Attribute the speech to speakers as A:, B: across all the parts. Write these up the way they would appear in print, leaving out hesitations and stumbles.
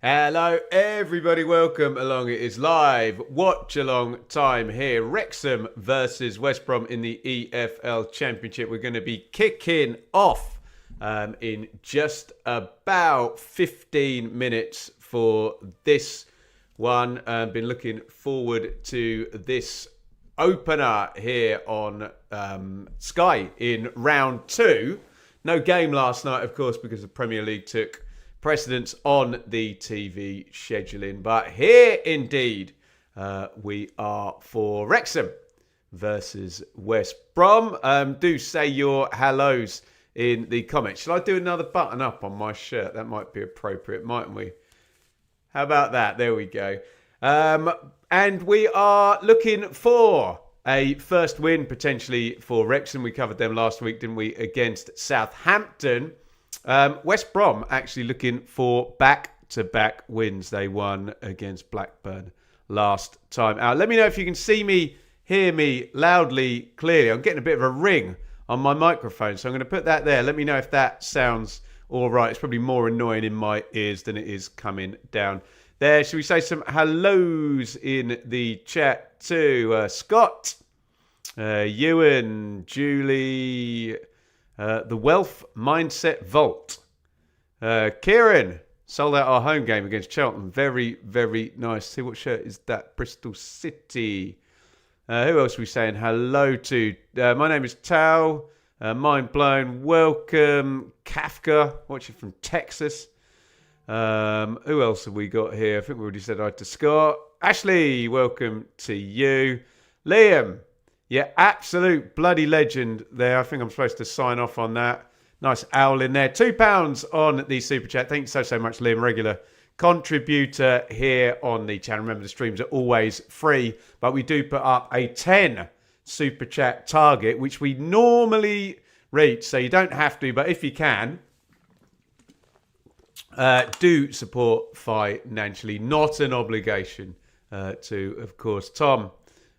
A: Hello, everybody. Welcome along. It is live watch along time here. Wrexham versus West Brom in the EFL Championship. We're going to be kicking off in just about 15 minutes for this one. Been looking forward to this opener here on Sky in round two. No game last night, of course, because the Premier League took precedence on the TV scheduling. But here indeed we are for Wrexham versus West Brom. Do say your hellos in the comments. Shall I do another button up on my shirt? That might be appropriate, mightn't we? How about that? There we go. And we are looking for a first win potentially for Wrexham. We covered them last week, didn't we, against Southampton. West Brom actually looking for back-to-back wins. They won against Blackburn last time out. Let me know if you can see me, hear me loudly, clearly. I'm getting a bit of a ring on my microphone, so I'm going to put that there. Let me know if that sounds all right. It's probably more annoying in my ears than it is coming down there. Should we say some hellos in the chat too? Scott, Ewan, Julie... the Wealth Mindset Vault. Kieran sold out our home game against Charlton. Very, very nice. See, what shirt is that? Bristol City. Who else are we saying hello to? My name is Tao. Mind blown. Welcome. Kafka, watching from Texas. Who else have we got here? I think we already said hi to Scott. Ashley, welcome to you. Liam. Yeah, absolute bloody legend there. I think I'm supposed to sign off on that. Nice owl in there. £2 on the Super Chat. Thank you so much, Liam. Regular contributor here on the channel. Remember, the streams are always free, but we do put up a 10 Super Chat target, which we normally reach. So you don't have to, but if you can, do support financially. Not an obligation to, of course. Tom.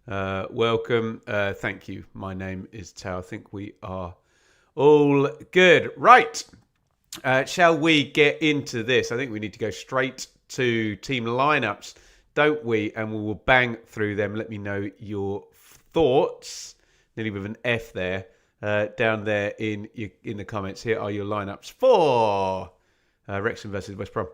A: Welcome. Thank you. My name is Tao. I think we are all good. Right. Shall we get into this? I think we need to go straight to team lineups, don't we? And we will bang through them. Let me know your thoughts. Nearly with an F there. Down there in the comments. Here are your lineups for Wrexham versus West Brom.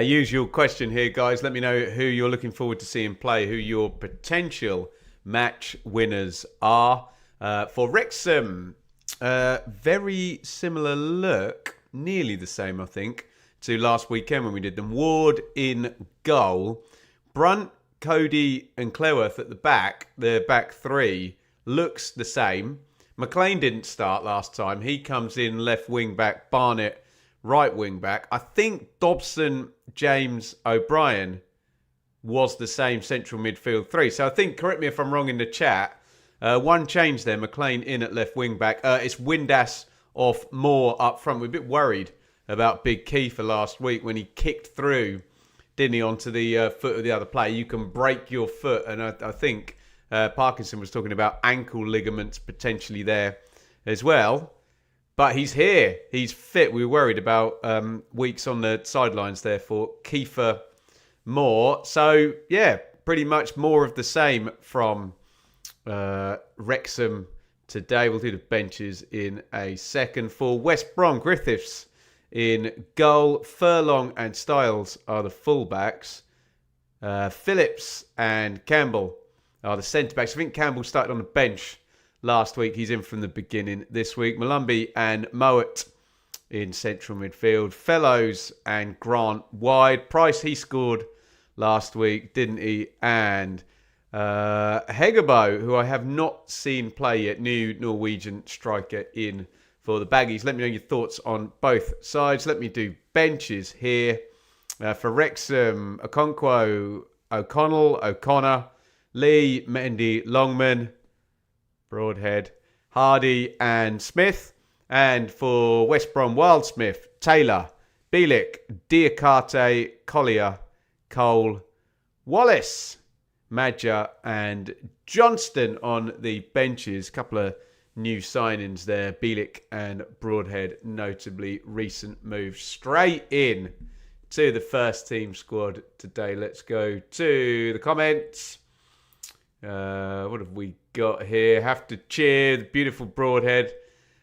A: Usual question here, guys. Let me know who you're looking forward to seeing play, who your potential match winners are. For Wrexham, very similar look, nearly the same, I think, to last weekend when we did them. Ward in goal. Brunt, Cody and Cleworth at the back three, looks the same. McLean didn't start last time. He comes in left wing back, Barnett right wing back. I think Dobson, James, O'Brien was the same central midfield three. So I think, correct me if I'm wrong in the chat, one change there, McLean in at left wing back. It's Windass off Moore up front. We're a bit worried about Big Kiefer last week when he kicked through, didn't he, onto the foot of the other player. You can break your foot, and I think Parkinson was talking about ankle ligaments potentially there as well. But he's here. He's fit. We were worried about weeks on the sidelines there for Kiefer Moore. So, yeah, pretty much more of the same from Wrexham today. We'll do the benches in a second. For West Brom, Griffiths in goal. Furlong and Styles are the fullbacks. Phillips and Campbell are the centre-backs. I think Campbell started on the bench last week. He's in from the beginning this week. Malumbi and Mowat in central midfield. Fellows and Grant wide. Price, he scored last week, didn't he? And Hegebo, who I have not seen play yet, new Norwegian striker in for the Baggies. Let me know your thoughts on both sides. Let me do benches here. For Wrexham, Okonkwo, O'Connell, O'Connor, Lee, Mendy, Longman, Broadhead, Hardy and Smith. And for West Brom, Wildsmith, Taylor, Bielik, Diakate, Collier, Cole, Wallace, Madja and Johnston on the benches. A couple of new signings there. Bielik and Broadhead, notably recent moves straight in to the first team squad today. Let's go to the comments. What have we got here? Have to cheer the beautiful Broadhead,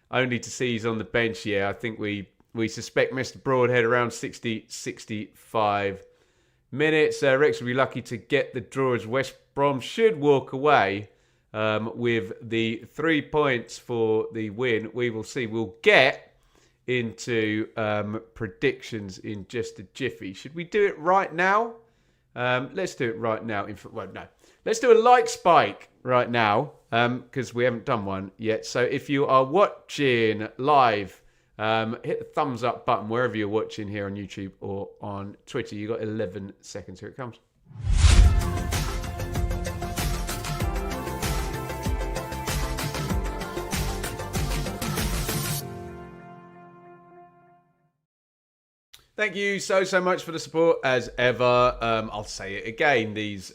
A: only to see he's on the bench. Yeah, I think we suspect Mr. Broadhead around 60-65 minutes. Rex will be lucky to get the draw as West Brom should walk away with the 3 points for the win. We will see. We'll get into predictions in just a jiffy. Should we do it right now? Let's do it right now. Well, no. Let's do a like spike right now because we haven't done one yet. So if you are watching live, hit the thumbs up button wherever you're watching here on YouTube or on Twitter. You've got 11 seconds. Here it comes. Thank you so much for the support as ever. I'll say it again. These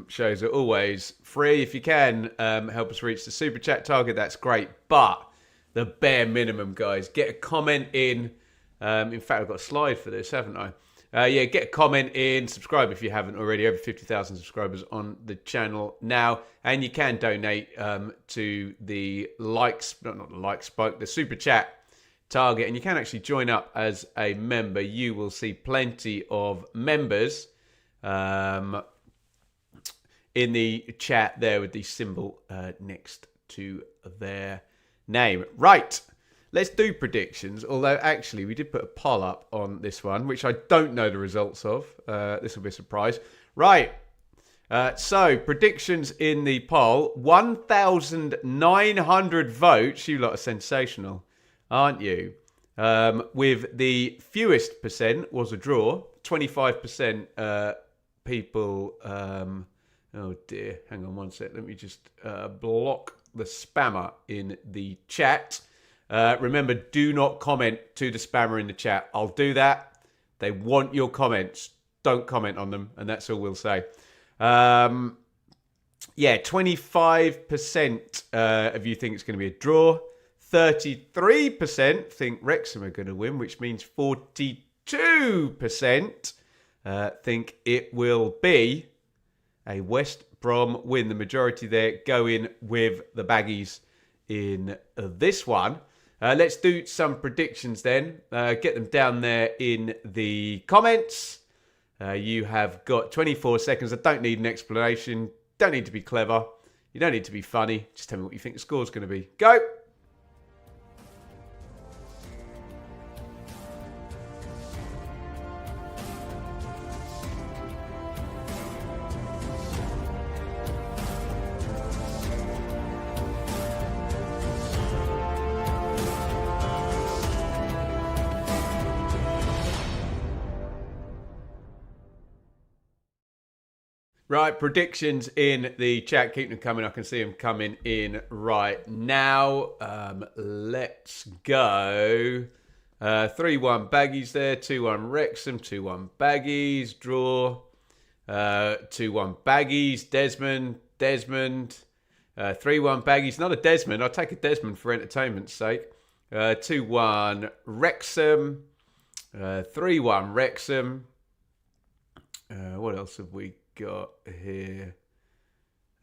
A: shows are always free. If you can help us reach the super chat target, that's great. But the bare minimum, guys, get a comment in. In fact, I've got a slide for this, haven't I? Yeah, get a comment in. Subscribe if you haven't already. Over 50,000 subscribers on the channel now. And you can donate to the the super chat target, and you can actually join up as a member. You will see plenty of members in the chat there with the symbol next to their name. Right, let's do predictions, although actually we did put a poll up on this one, which I don't know the results of. This will be a surprise. Right, so predictions in the poll. 1,900 votes. You lot are sensational, aren't you? With the fewest percent was a draw. 25% people... oh dear, hang on one sec. Let me just block the spammer in the chat. Remember, do not comment to the spammer in the chat. I'll do that. They want your comments. Don't comment on them, and that's all we'll say. Yeah, 25% of you think it's going to be a draw. 33% think Wrexham are going to win, which means 42% think it will be a West Brom win. The majority there going with the Baggies in this one. Let's do some predictions then. Get them down there in the comments. You have got 24 seconds. I don't need an explanation. Don't need to be clever. You don't need to be funny. Just tell me what you think the score's going to be. Go! Right, predictions in the chat. Keep them coming. I can see them coming in right now. Let's go. 3-1 Baggies there. 2-1 Wrexham. 2-1 Baggies. Draw. 2-1 Baggies. Desmond. 3-1 Baggies. Not a Desmond. I'll take a Desmond for entertainment's sake. 2-1 Wrexham. 3-1 Wrexham. What else have we got here?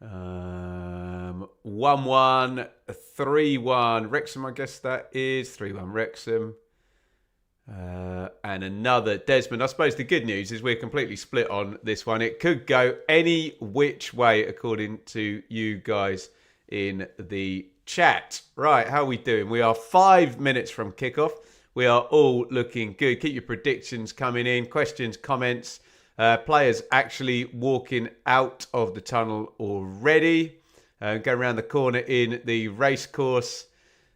A: 1-1, 3-1 Wrexham, I guess that is. 3-1 Wrexham. And another Desmond. I suppose the good news is we're completely split on this one. It could go any which way according to you guys in the chat. Right, how are we doing? We are 5 minutes from kickoff. We are all looking good. Keep your predictions coming in. Questions, comments. Players actually walking out of the tunnel already. Go around the corner in the race course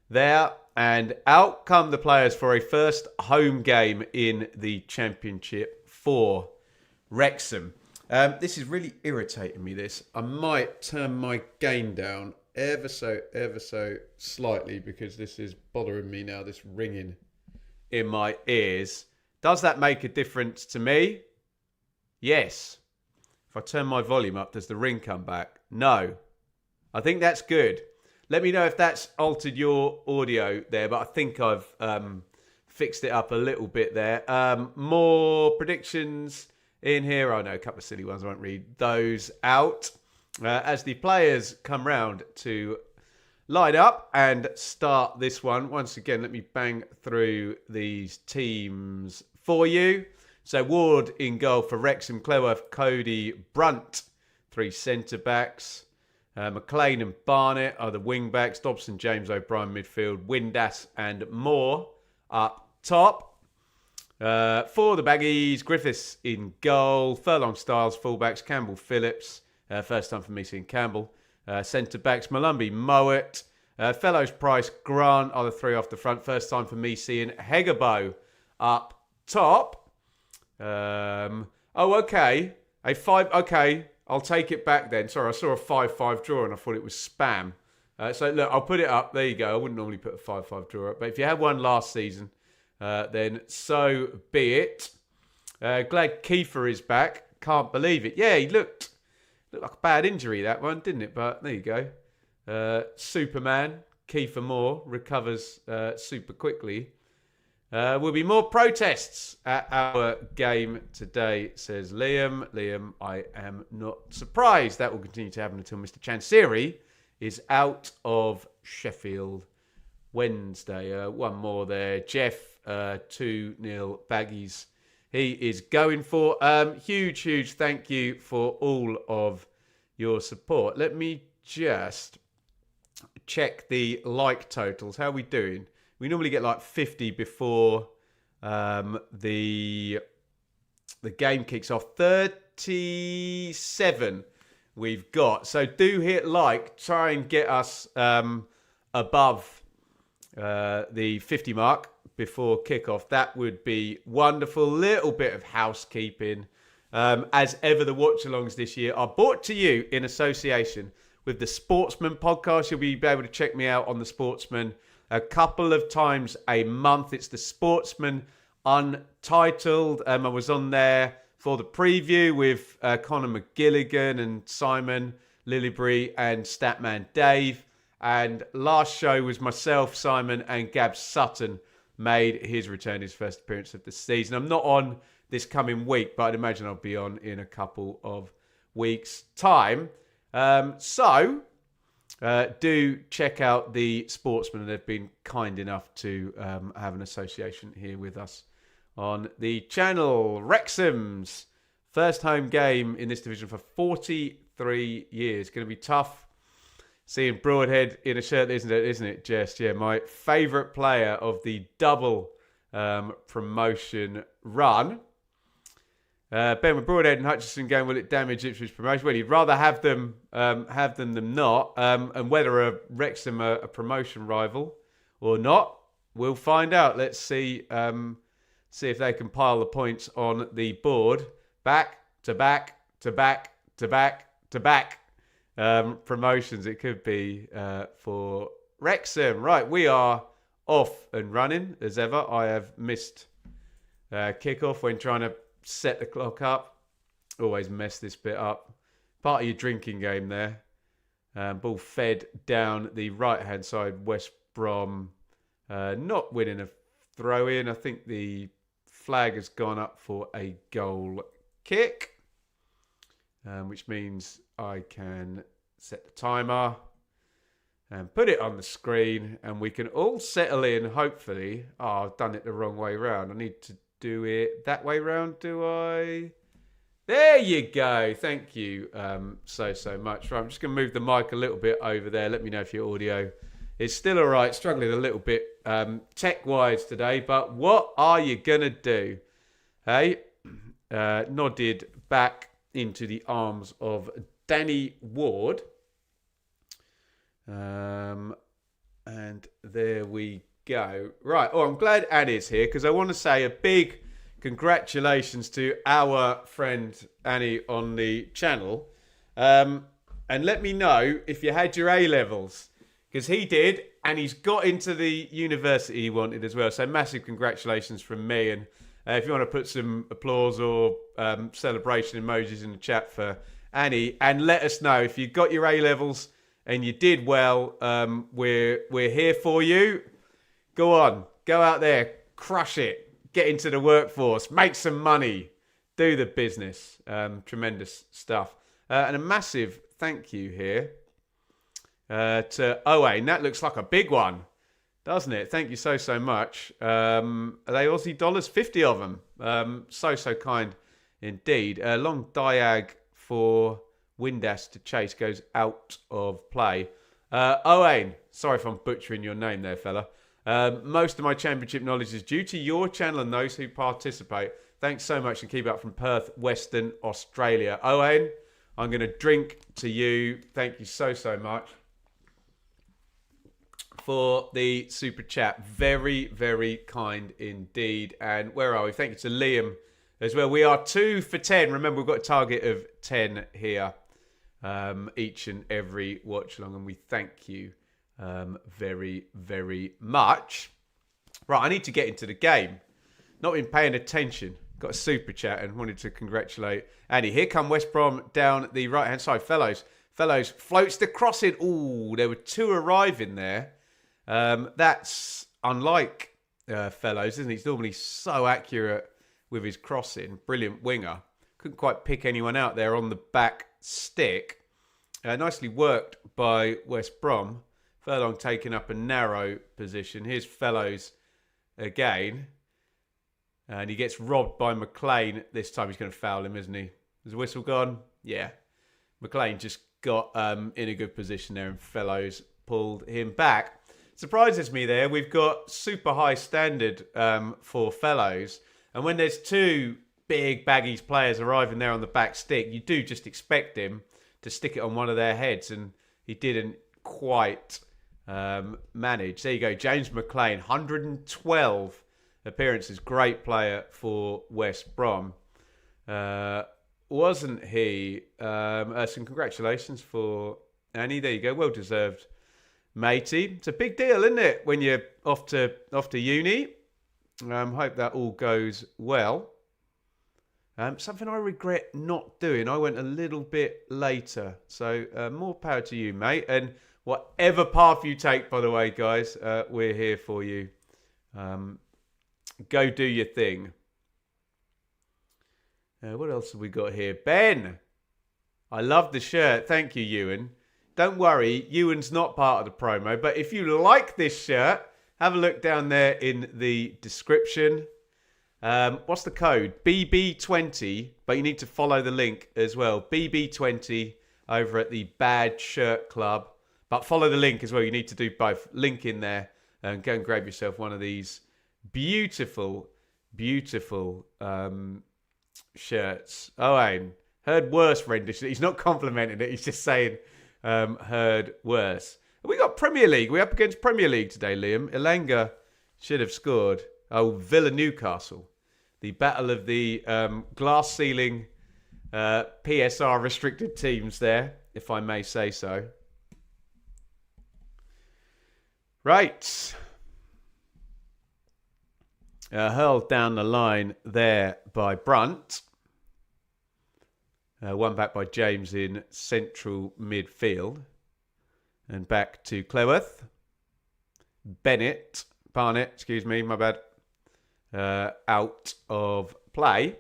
A: there. And out come the players for a first home game in the Championship for Wrexham. This is really irritating me, this. I might turn my gain down ever so slightly because this is bothering me now, this ringing in my ears. Does that make a difference to me? Yes. If I turn my volume up, does the ring come back? No. I think that's good. Let me know if that's altered your audio there, but I think I've fixed it up a little bit there. More predictions in here. I know a couple of silly ones. I won't read those out. As the players come round to line up and start this one. Once again, let me bang through these teams for you. So Ward in goal for Wrexham, Cleworth, Cody, Brunt, 3 centre-backs. McLean and Barnett are the wing-backs. Dobson, James O'Brien, midfield. Windass and Moore up top. For the Baggies, Griffiths in goal. Furlong, Styles, fullbacks. Campbell, Phillips. First time for me seeing Campbell. Centre-backs, Malumbi, Mowat. Fellows, Price, Grant are the 3 off the front. First time for me seeing Hegabo up top. Okay. A 5. Okay, I'll take it back then. Sorry, I saw a 5-5 draw and I thought it was spam. So look, I'll put it up. There you go. I wouldn't normally put a 5-5 draw up. But if you had one last season, then so be it. Glad Kiefer is back. Can't believe it. Yeah, he looked like a bad injury, that one, didn't it? But there you go. Superman, Kiefer Moore, recovers super quickly. Will be more protests at our game today, says Liam. Liam, I am not surprised. That will continue to happen until Mr. Chansiri is out of Sheffield Wednesday. One more there. Jeff, 2-0 Baggies. He is going for. Huge thank you for all of your support. Let me just check the like totals. How are we doing? We normally get like 50 before the game kicks off. 37 we've got. So do hit like. Try and get us above the 50 mark before kickoff. That would be wonderful. Little bit of housekeeping. As ever, the watch-alongs this year are brought to you in association with the Sportsman podcast. You'll be able to check me out on the Sportsman a couple of times a month. It's the Sportsman Untitled. I was on there for the preview with Conor McGilligan and Simon Lillibury and Statman Dave. And last show was myself, Simon, and Gab Sutton made his return, his first appearance of the season. I'm not on this coming week, but I'd imagine I'll be on in a couple of weeks' time. Do check out the Sportsman. They've been kind enough to have an association here with us on the channel. Wrexham's first home game in this division for 43 years. Going to be tough seeing Broadhead in a shirt, isn't it, Jess? Yeah, my favourite player of the double promotion run. Ben, with Broadhead and Hutchinson going, will it damage Ipswich promotion? Well, you'd rather have them than not. And whether Wrexham are a promotion rival or not, we'll find out. Let's see if they can pile the points on the board. Back to back to back to back to back promotions. It could be for Wrexham. Right, we are off and running as ever. I have missed kickoff when trying to set the clock up. Always mess this bit up. Part of your drinking game there. Ball fed down the right-hand side. West Brom not winning a throw-in. I think the flag has gone up for a goal kick, which means I can set the timer and put it on the screen, and we can all settle in, hopefully. Oh, I've done it the wrong way round. I need to do it that way round, do I? There you go. Thank you so much. Right, I'm just going to move the mic a little bit over there. Let me know if your audio is still all right. Struggling a little bit tech-wise today, but what are you going to do? Hey, nodded back into the arms of Danny Ward. And there we go. Right. Oh, I'm glad Annie's here because I want to say a big congratulations to our friend Annie on the channel. and let me know if you had your A-levels, because he did, and he's got into the university he wanted as well. So massive congratulations from me. And if you want to put some applause or celebration emojis in the chat for Annie, and let us know if you got your A-levels and you did well. We're here for you. Go on, go out there, crush it, get into the workforce, make some money, do the business. Tremendous stuff. And a massive thank you here to Owain. That looks like a big one, doesn't it? Thank you so much. Are they Aussie dollars? 50 of them. So kind indeed. Long diag for Windass to chase goes out of play. Owain, sorry if I'm butchering your name there, fella. Most of my championship knowledge is due to your channel and those who participate. Thanks so much and keep up from Perth, Western Australia. Owain, I'm going to drink to you. Thank you so much for the super chat. Very kind indeed. And where are we? Thank you to Liam as well. We are 2 for 10. Remember, we've got a target of 10 here each and every watch along, and we thank you very much. Right, I need to get into the game. Not been paying attention. Got a super chat and wanted to congratulate Annie. Here come West Brom down the right-hand side. Fellows floats the crossing. Ooh, there were 2 arriving there. That's unlike Fellows, isn't he? He's normally so accurate with his crossing. Brilliant winger. Couldn't quite pick anyone out there on the back stick. Nicely worked by West Brom. Furlong taking up a narrow position. Here's Fellows again. And he gets robbed by McLean. This time he's going to foul him, isn't he? Has the whistle gone? Yeah. McLean just got in a good position there and Fellows pulled him back. Surprises me there. We've got super high standard for Fellows. And when there's 2 big Baggies players arriving there on the back stick, you do just expect him to stick it on one of their heads. And he didn't quite manage. There you go. James McLean, 112 appearances. Great player for West Brom. Wasn't he? Some congratulations for Annie. There you go. Well deserved, matey. It's a big deal, isn't it, when you're off to uni? Hope that all goes well. Something I regret not doing. I went a little bit later. So more power to you, mate. And whatever path you take, by the way, guys, we're here for you. Go do your thing. What else have we got here? Ben! I love the shirt. Thank you, Ewan. Don't worry, Ewan's not part of the promo. But if you like this shirt, have a look down there in the description. What's the code? BB20. But you need to follow the link as well. BB20 over at the Bad Shirt Club. But follow the link as well. You need to do both. Link in there. And go and grab yourself one of these beautiful shirts. Owain, heard worse rendition. He's not complimenting it. He's just saying heard worse. We got Premier League. We're up against Premier League today, Liam. Elanga should have scored. Oh, Villa Newcastle. The battle of the glass ceiling PSR restricted teams there, if I may say so. Right. Hurled down the line there by Brunt. One back by James in central midfield. And back to Cleworth. Barnett, excuse me, my bad. Out of play.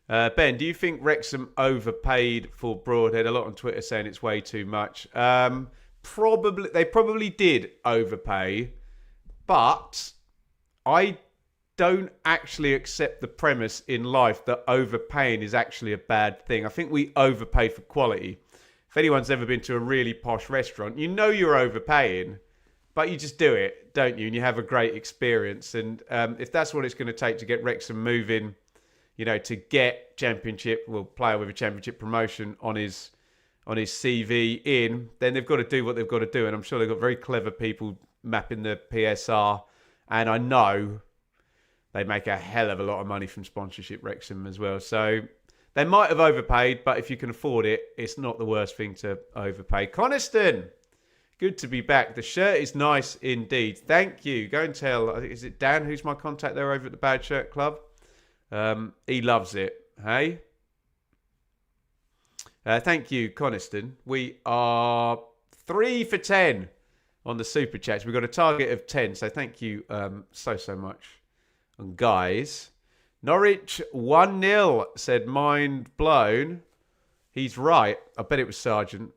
A: Ben, do you think Wrexham overpaid for Broadhead? A lot on Twitter saying it's way too much. They probably did overpay, but I don't actually accept the premise in life that overpaying is actually a bad thing. I think we overpay for quality. If anyone's ever been to a really posh restaurant, you know you're overpaying, but you just do it, don't you? And you have a great experience. And if that's what it's going to take to get Wrexham moving, you know, to get championship, well, player with a championship promotion on his CV in, then they've got to do what they've got to do. And I'm sure they've got very clever people mapping the PSR. And I know they make a hell of a lot of money from sponsorship, Wrexham, as well. So They might have overpaid, but if you can afford it, it's not the worst thing to overpay. Coniston, good to be back. The shirt is nice indeed. Thank you. Go and tell, is it Dan who's my contact there over at the Bad Shirt Club? He loves it. Hey? Thank you, Coniston. We are 3 for 10 on the Super Chats. We've got a target of 10, so thank you so much. And guys, Norwich 1-0, said mind blown. He's right. I bet it was Sargent.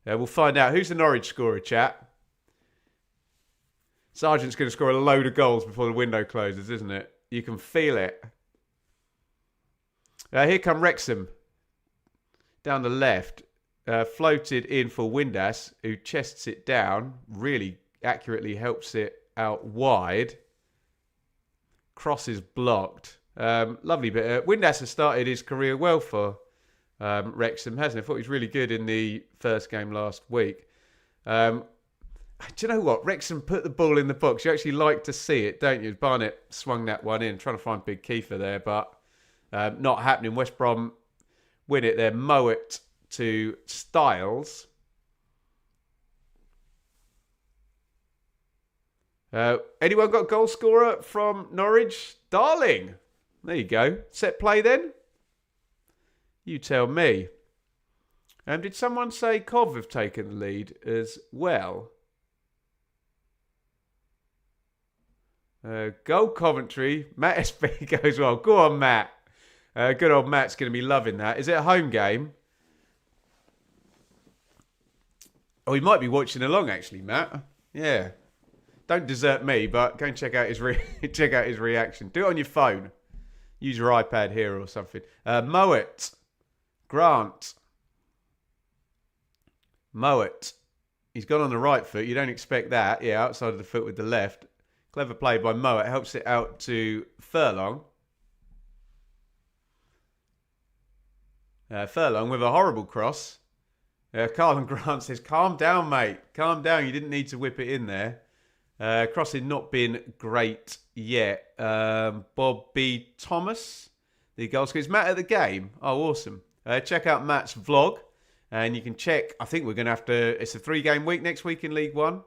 A: We'll find out. Who's the Norwich scorer, chat? Sargent's going to score a load of goals before the window closes, isn't it? You can feel it. Here come Wrexham. Down the left. Floated in for Windass, who chests it down. Really accurately helps it out wide. Cross is blocked. Lovely bit. Windass has started his career well for Wrexham, hasn't he? I thought he was really good in the first game last week. Do you know what? Wrexham put the ball in the box. You actually like to see it, don't you? Barnett swung that one in, trying to find Big Kiefer there, but not happening. West Brom win it there. Mowat to Styles. Anyone got goal scorer from Norwich? Darling. There you go. Set play then? You tell me. Did someone say Cov have taken the lead as well? Goal Coventry. Matt SB goes well. Go on, Matt. Good old Matt's going to be loving that. Is it a home game? Oh, he might be watching along, actually, Matt. Yeah. Don't desert me, but go and check out his check out his reaction. Do it on your phone. Use your iPad here or something. Mowat. Grant. Mowat. He's gone on the right foot. You don't expect that. Yeah, outside of the foot with the left. Clever play by Mowat. Helps it out to Furlong. Furlong with a horrible cross. Carlin Grant says, calm down, mate. Calm down. You didn't need to whip it in there. Crossing not been great yet. Bobby Thomas, the goal scorer. Is Matt at the game? Oh, awesome. Check out Matt's vlog. And you can check, I think we're going to have to, it's a 3-game week next week in League One.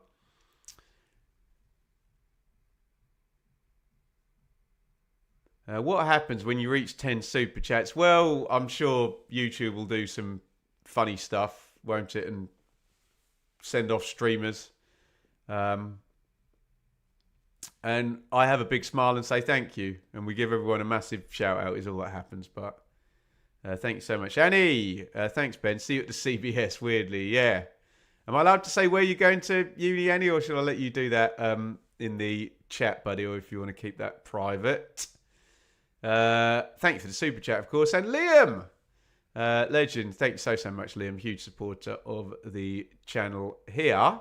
A: What happens when you reach 10 super chats? Well, I'm sure YouTube will do some funny stuff, won't it? And send off streamers. And I have a big smile and say thank you. And we give everyone a massive shout out is all that happens. But thanks so much. Annie, thanks, Ben. See you at the CBS, weirdly. Yeah. Am I allowed to say where you're going to uni, Annie? Or should I let you do that in the chat, buddy? Or if you want to keep that private. Thank you for the super chat, of course. And Liam, legend. Thank you so much, Liam. Huge supporter of the channel here.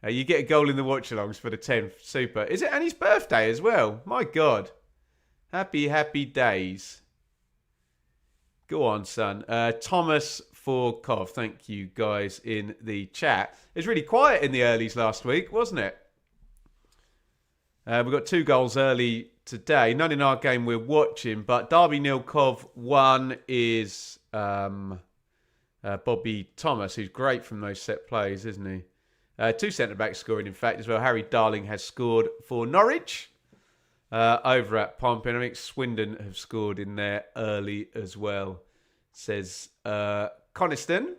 A: You get a goal in the watch-alongs for the 10th super. Is it Annie's birthday as well? My God. Happy days. Go on, son. Thomas for Cov. Thank you, guys, in the chat. It was really quiet in the earlies last week, wasn't it? We got 2 goals early today. None in our game we're watching, but Derby 0, Cov 1 is Bobby Thomas, who's great from those set plays, isn't he? 2 centre-backs scoring, in fact, as well. Harry Darling has scored for Norwich over at Pompey. I think Swindon have scored in there early as well, says Coniston.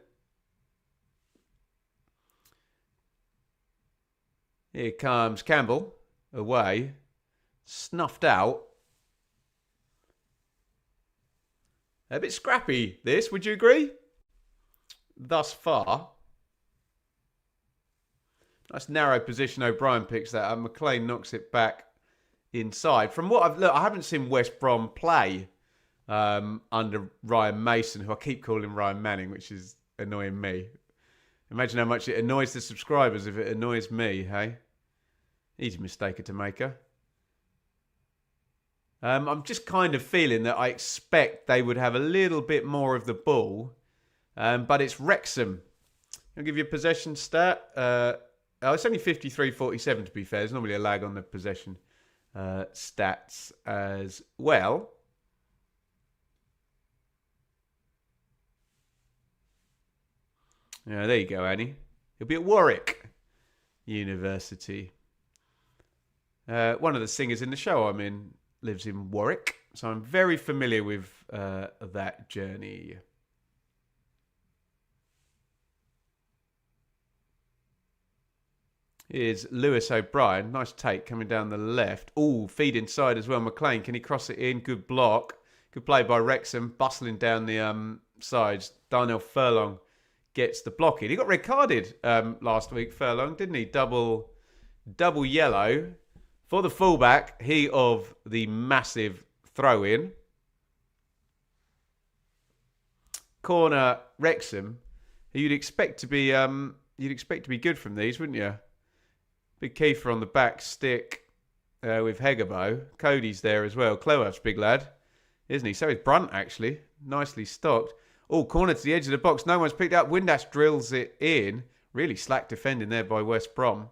A: Here comes Campbell away. Snuffed out. A bit scrappy, this, would you agree? Thus far. Nice narrow position. O'Brien picks that up. McLean knocks it back inside. From what I've looked, I haven't seen West Brom play under Ryan Mason, who I keep calling Ryan Manning, which is annoying me. Imagine how much it annoys the subscribers if it annoys me, hey? Easy mistake to make her. I'm just kind of feeling that I expect they would have a little bit more of the ball. But it's Wrexham. I'll give you a possession stat. It's only 53-47 to be fair. There's normally a lag on the possession. Stats as well. Yeah, there you go, Annie. He'll be at Warwick University. One of the singers in the show I'm in lives in Warwick, so I'm very familiar with that journey. Here's Lewis O'Brien. Nice take coming down the left. Oh, feed inside as well. McLean, can he cross it in? Good block. Good play by Wrexham. Bustling down the sides. Darnell Furlong gets the block in. He got red carded last week, Furlong, didn't he? Double yellow for the fullback. He of the massive throw-in. Corner Wrexham. You'd expect to be good from these, wouldn't you? Big Kiefer on the back stick with Hegabo. Cody's there as well. Clower's big lad, isn't he? So is Brunt, actually. Nicely stocked. Oh, corner to the edge of the box. No one's picked up. Windass drills it in. Really slack defending there by West Brom.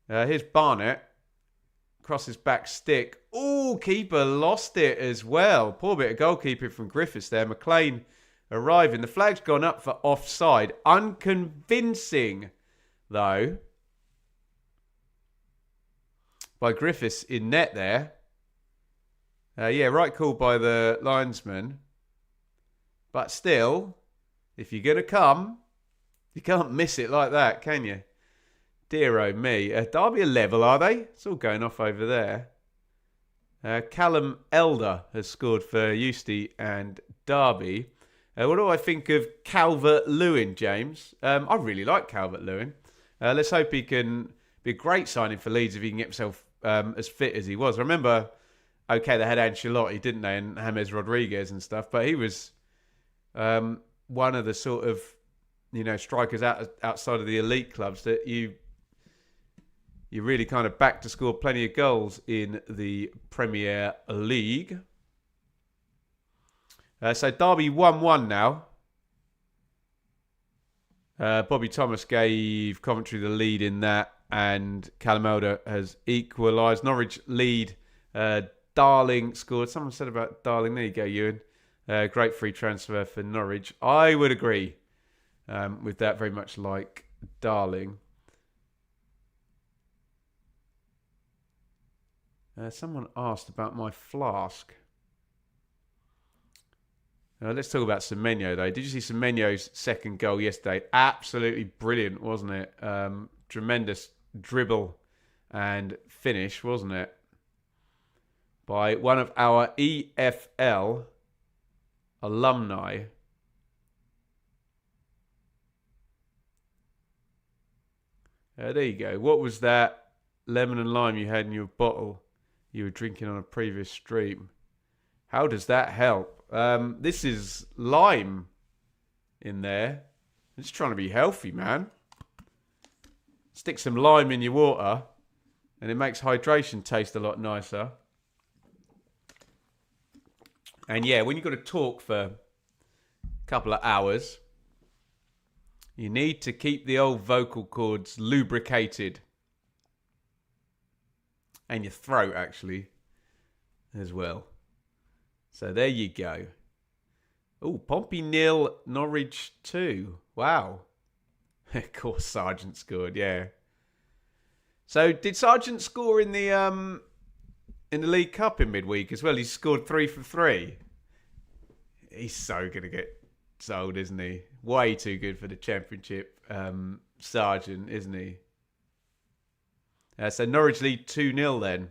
A: Here's Barnett. Crosses back stick. Oh, keeper lost it as well. Poor bit of goalkeeping from Griffiths there. McLean arriving. The flag's gone up for offside. Unconvincing, though, by Griffiths in net there. Yeah, right call by the linesman. But still, if you're going to come, you can't miss it like that, can you? Dear oh me. Derby are level, are they? It's all going off over there. Callum Elder has scored for Euston and Derby. What do I think of Calvert-Lewin, James? I really like Calvert-Lewin. Let's hope he can be a great signing for Leeds if he can get himself as fit as he was. I remember, okay, they had Ancelotti, didn't they, and James Rodriguez and stuff, but he was one of the sort of, strikers outside of the elite clubs that you really kind of back to score plenty of goals in the Premier League. So Derby 1-1 now. Bobby Thomas gave Coventry the lead in that, and Callum Elder has equalised. Norwich lead. Darling scored. Someone said about Darling. There you go, Ewan. Great free transfer for Norwich. I would agree with that, very much like Darling. Someone asked about my flask. Let's talk about Semenyo, though. Did you see Semenyo's second goal yesterday? Absolutely brilliant, wasn't it? Tremendous dribble and finish, wasn't it? By one of our EFL alumni. There you go. What was that lemon and lime you had in your bottle you were drinking on a previous stream? How does that help? This is lime in there. I'm just trying to be healthy, man. Stick some lime in your water and it makes hydration taste a lot nicer. And yeah, when you've got to talk for a couple of hours, you need to keep the old vocal cords lubricated. And your throat, actually, as well. So there you go. Oh, Pompey 0, Norwich 2. Wow. Of course, Sargent scored, yeah. So did Sargent score in the League Cup in midweek as well? He scored 3 for 3. He's so going to get sold, isn't he? Way too good for the Championship, Sargent, isn't he? So Norwich lead 2-0 then.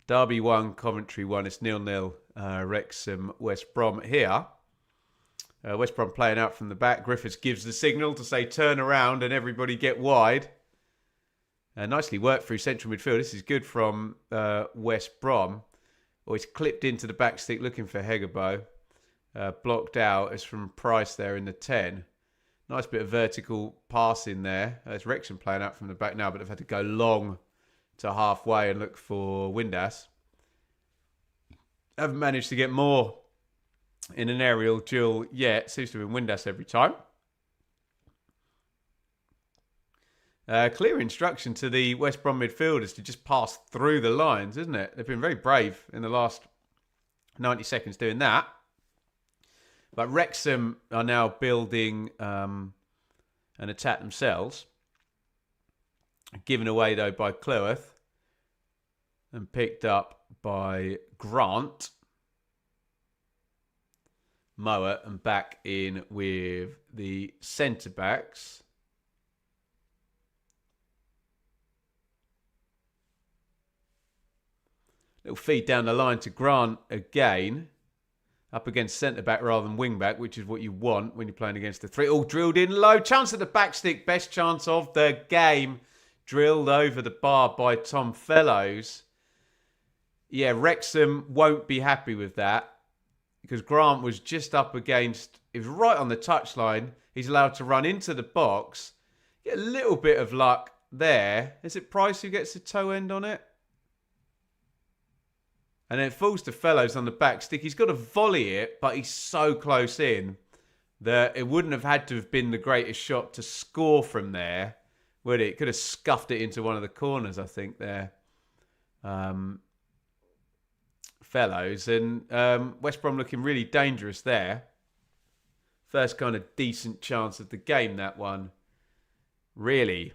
A: Derby 1, Coventry 1. It's 0-0. Wrexham, West Brom here. West Brom playing out from the back. Griffiths gives the signal to say turn around and everybody get wide. Nicely worked through central midfield. This is good from West Brom. Oh, it's clipped into the back stick looking for Hegabo. Blocked out. It's from Price there in the 10. Nice bit of vertical passing there. It's Wrexham playing out from the back now, but they've had to go long to halfway and look for Windass. Haven't managed to get more in an aerial duel yet. Seems to have been Windass every time. Clear instruction to the West Brom midfielders to just pass through the lines, isn't it? They've been very brave in the last 90 seconds doing that. But Wrexham are now building an attack themselves. Given away, though, by Cleworth. And picked up by Grant. Mowat, and back in with the centre-backs. Little feed down the line to Grant again. Up against centre-back rather than wing-back, which is what you want when you're playing against the three. All drilled in low. Chance at the back stick. Best chance of the game. Drilled over the bar by Tom Fellows. Yeah, Wrexham won't be happy with that. Because Grant was just up against... It was right on the touchline. He's allowed to run into the box. Get a little bit of luck there. Is it Price who gets the toe end on it? And then it falls to Fellows on the back stick. He's got to volley it, but he's so close in that it wouldn't have had to have been the greatest shot to score from there, would it? It could have scuffed it into one of the corners, I think, there. Fellows. And West Brom looking really dangerous there. First kind of decent chance of the game, that one. Really.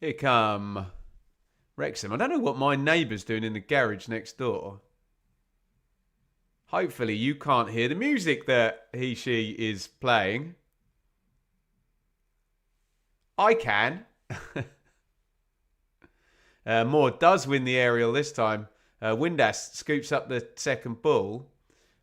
A: Here come Wrexham. I don't know what my neighbour's doing in the garage next door. Hopefully you can't hear the music that she is playing. I can. Moore does win the aerial this time. Windass scoops up the second ball.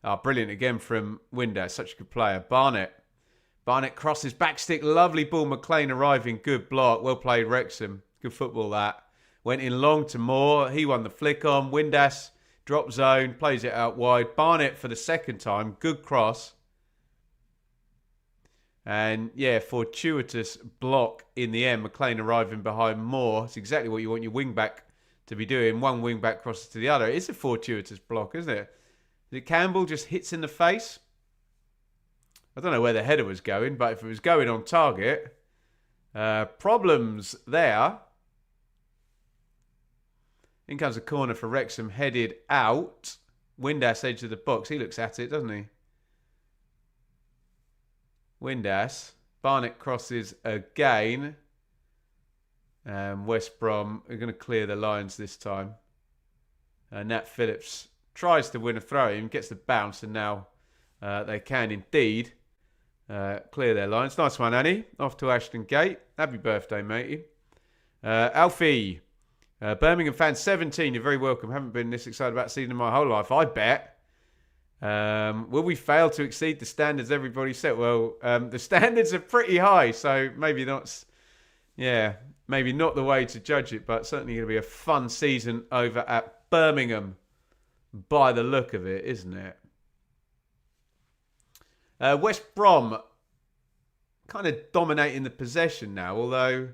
A: Oh, brilliant again from Windass. Such a good player. Barnett crosses back stick. Lovely ball. McLean arriving. Good block. Well played, Wrexham. Good football, that. Went in long to Moore. He won the flick on. Windass drop zone. Plays it out wide. Barnett for the second time. Good cross. And yeah, fortuitous block in the end. McLean arriving behind Moore. It's exactly what you want your wing-back to be doing. One wing-back crosses to the other. It is a fortuitous block, isn't it? Is it Campbell just hits in the face? I don't know where the header was going, but if it was going on target, problems there. In comes a corner for Wrexham, headed out. Windass edge of the box. He looks at it, doesn't he? Windass. Barnett crosses again. West Brom are going to clear the lines this time. Nat Phillips tries to win a throw-in, gets the bounce, and now they can indeed clear their lines. Nice one, Annie. Off to Ashton Gate. Happy birthday, matey. Alfie. Birmingham fan 17. You're very welcome. Haven't been this excited about seeing in my whole life, I bet. Will we fail to exceed the standards everybody set? Well, the standards are pretty high, so maybe not the way to judge it, but certainly going to be a fun season over at Birmingham by the look of it, isn't it? West Brom kind of dominating the possession now, although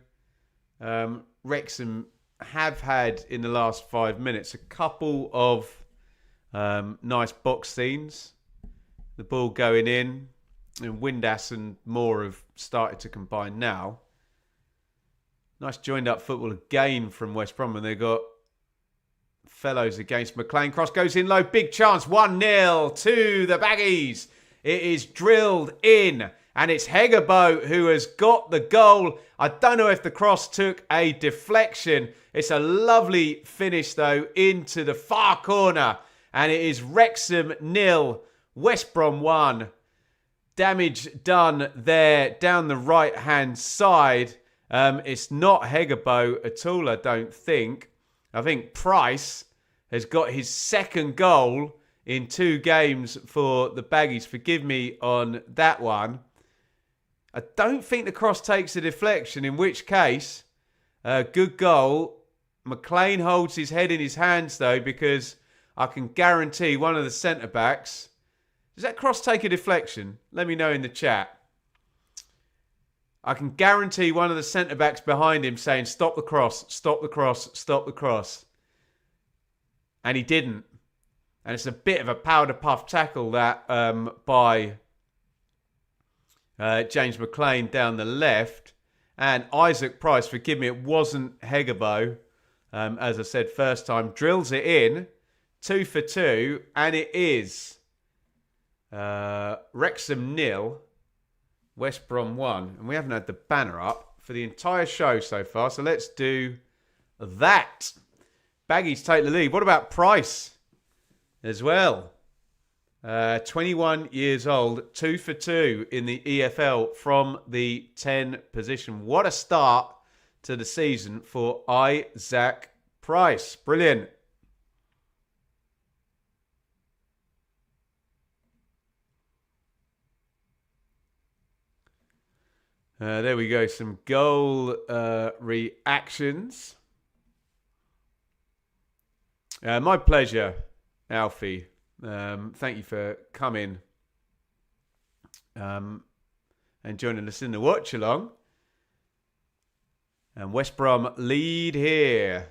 A: Wrexham have had in the last 5 minutes a couple of nice box scenes. The ball going in, and Windass and Moore have started to combine now. Nice joined up football again from West Brom, and they got Fellows against McLean. Cross goes in low, big chance, 1-0 to the Baggies. It is drilled in, and it's Hegebo who has got the goal. I don't know if the cross took a deflection. It's a lovely finish, though, into the far corner. And it is Wrexham 0, West Brom 1. Damage done there down the right-hand side. It's not Hegebo at all, I don't think. I think Price has got his second goal in 2 games for the Baggies. Forgive me on that one. I don't think the cross takes a deflection, in which case, good goal. McLean holds his head in his hands, though, because I can guarantee one of the centre-backs... Does that cross take a deflection? Let me know in the chat. I can guarantee one of the centre-backs behind him saying, stop the cross, stop the cross, stop the cross. And he didn't. And it's a bit of a powder puff tackle that by James McLean down the left. And Isaac Price, forgive me, it wasn't Hegabo. As I said first time, drills it in. 2 for 2. And it is Wrexham 0, West Brom 1. And we haven't had the banner up for the entire show so far. So let's do that. Baggies take the lead. What about Price as well? 21 years old, 2 for 2 in the EFL from the 10 position. What a start to the season for Isaac Price. Brilliant. There we go. Some goal reactions. My pleasure, Alfie. Thank you for coming and joining us in the watch along. And West Brom lead here.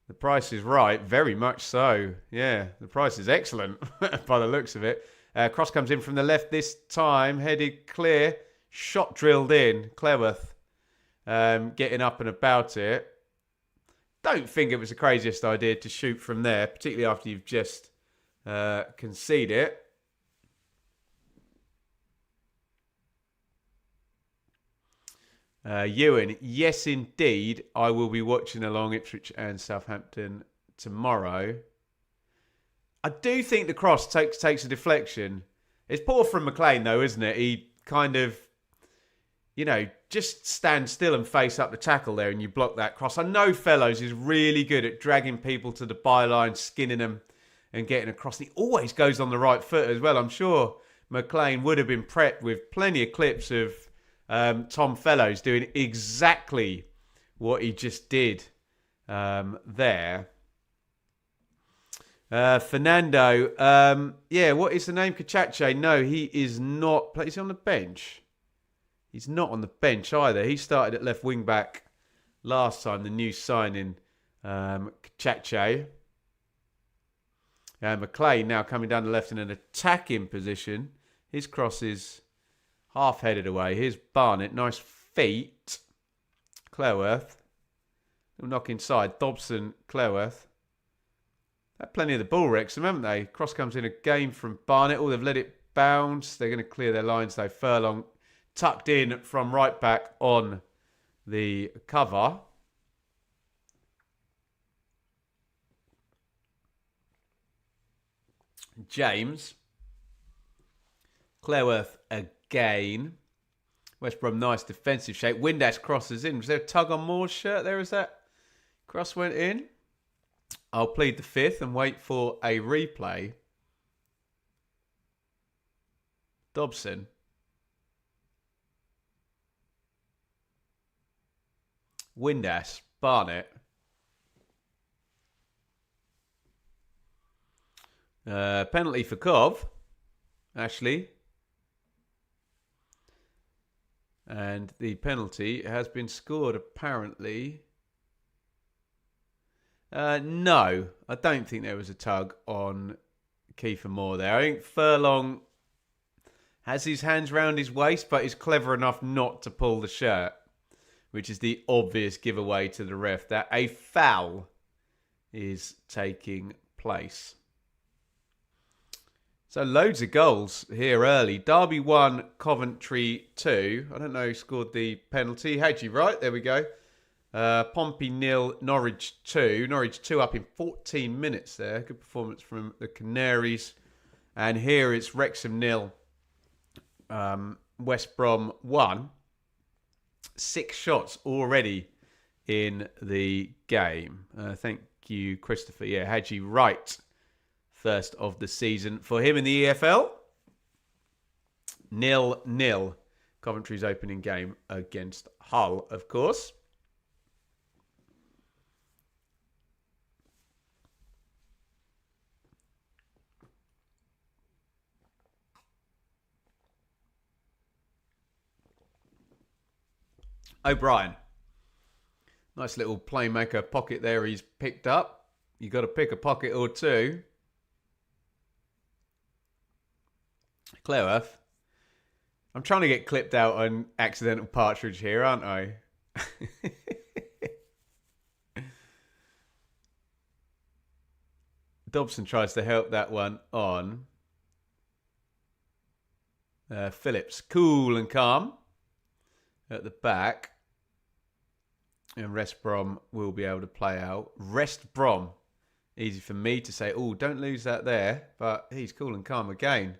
A: The price is right, very much so. Yeah, the price is excellent by the looks of it. Cross comes in from the left this time, headed clear, shot drilled in. Cleworth getting up and about it. Don't think it was the craziest idea to shoot from there, particularly after you've just concede it. Ewan, yes indeed, I will be watching along Ipswich and Southampton tomorrow. I do think the cross takes a deflection. It's poor from McLean though, isn't it? He kind of, just stand still and face up the tackle there and you block that cross. I know Fellows is really good at dragging people to the byline, skinning them and getting across. He always goes on the right foot as well. I'm sure McLean would have been prepped with plenty of clips of Tom Fellows doing exactly what he just did there. Fernando, what is the name? Kachache? No, he is not. Is he on the bench? He's not on the bench either. He started at left wing back last time, the new signing, Kachache. McLean now coming down the left in an attacking position. His cross is half headed away. Here's Barnett. Nice feet. Cleworth. Little knock inside. Dobson, Cleworth. Had plenty of the ball, Wrexham, haven't they? Cross comes in again from Barnett. Oh, they've let it bounce. They're going to clear their lines, though. Furlong tucked in from right back on the cover. James. Cleworth again. West Brom, nice defensive shape. Windass crosses in. Was there a tug on Moore's shirt there? Is that cross went in? I'll plead the fifth and wait for a replay. Dobson. Windass. Barnett. Penalty for Cov. Ashley. And the penalty has been scored apparently. No, I don't think there was a tug on Kiefer Moore there. I think Furlong has his hands round his waist, but is clever enough not to pull the shirt, which is the obvious giveaway to the ref that a foul is taking place. So loads of goals here early. Derby 1, Coventry 2. I don't know who scored the penalty. Hadji, right? There we go. Pompey 0, Norwich 2. Norwich 2 up in 14 minutes there. Good performance from the Canaries. And here it's Wrexham 0, West Brom 1. 6 shots already in the game. Thank you, Christopher. Yeah, Hadji right. First of the season for him in the EFL. 0-0. Coventry's opening game against Hull, of course. O'Brien. Nice little playmaker pocket there he's picked up. You got to pick a pocket or two. Cleworth. I'm trying to get clipped out on accidental partridge here, aren't I? Dobson tries to help that one on. Phillips, cool and calm at the back. And West Brom will be able to play out. West Brom. Easy for me to say, oh, don't lose that there. But he's cool and calm again.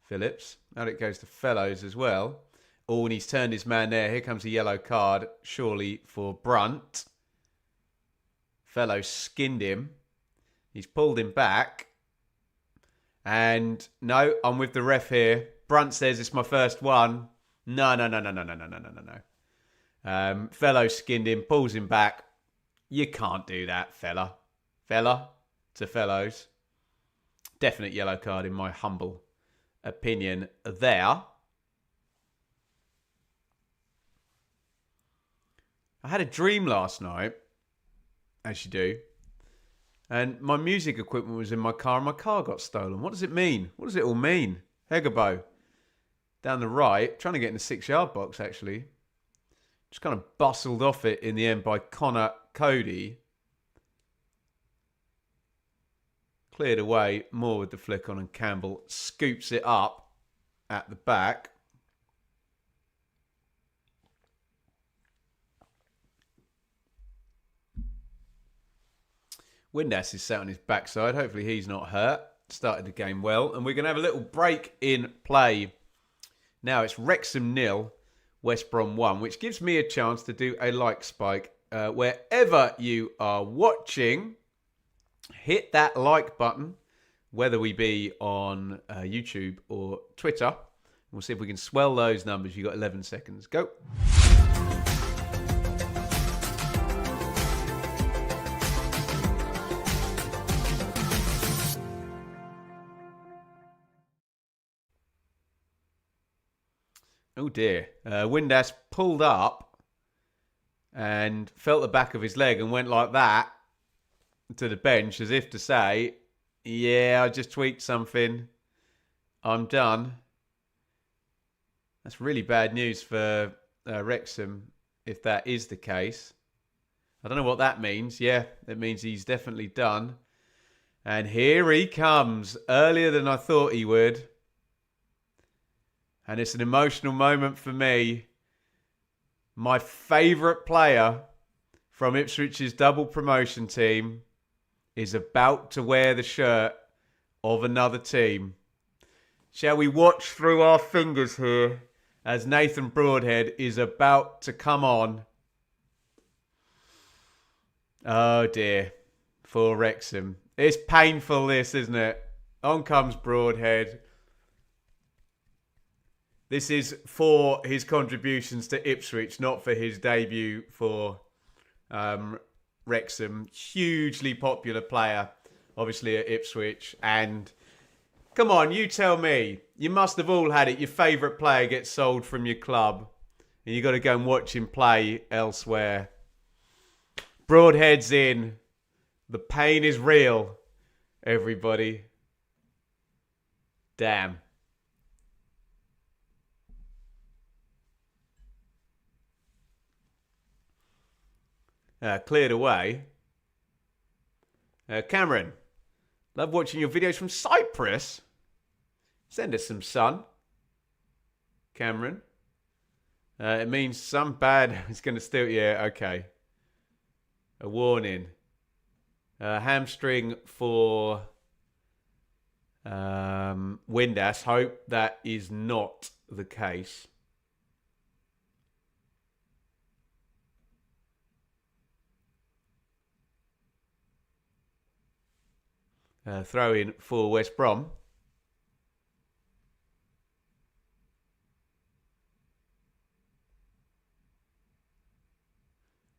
A: Phillips. Out it goes to Fellows as well. Oh, and he's turned his man there. Here comes a yellow card, surely for Brunt. Fellows skinned him. He's pulled him back. And no, I'm with the ref here. Brunt says it's my first one. No. Fellows skinned him, pulls him back. You can't do that, fella. Fella to Fellows. Definite yellow card in my humble opinion there. I had a dream last night, as you do, and my music equipment was in my car and my car got stolen. What does it mean? What does it all mean? Hegabo. Down the right, trying to get in the 6-yard box actually. Just kind of bustled off it in the end by Connor Cody. Cleared away, more with the flick on, and Campbell scoops it up at the back. Windass is sat on his backside. Hopefully he's not hurt. Started the game well. And we're going to have a little break in play. Now it's Wrexham 0, West Brom 1, which gives me a chance to do a like spike. Wherever you are watching, hit that like button, whether we be on YouTube or Twitter. We'll see if we can swell those numbers. You've got 11 seconds. Go. Oh dear. Windass pulled up and felt the back of his leg and went like that to the bench as if to say, yeah, I just tweaked something. I'm done. That's really bad news for Wrexham if that is the case. I don't know what that means. Yeah, it means he's definitely done. And here he comes, earlier than I thought he would. And it's an emotional moment for me. My favourite player from Ipswich's double promotion team is about to wear the shirt of another team. Shall we watch through our fingers here as Nathan Broadhead is about to come on? Oh dear, for Wrexham. It's painful this, isn't it? On comes Broadhead. This is for his contributions to Ipswich, not for his debut for Wrexham. Hugely popular player, obviously, at Ipswich. And come on, you tell me. You must have all had it. Your favourite player gets sold from your club. And you've got to go and watch him play elsewhere. Broadhead's in. The pain is real, everybody. Damn. Cleared away. Cameron, love watching your videos from Cyprus. Send us some sun. Cameron. It means some bad is going to steal. Yeah, okay. A warning. Hamstring for Windass. Hope that is not the case. Throw in for West Brom.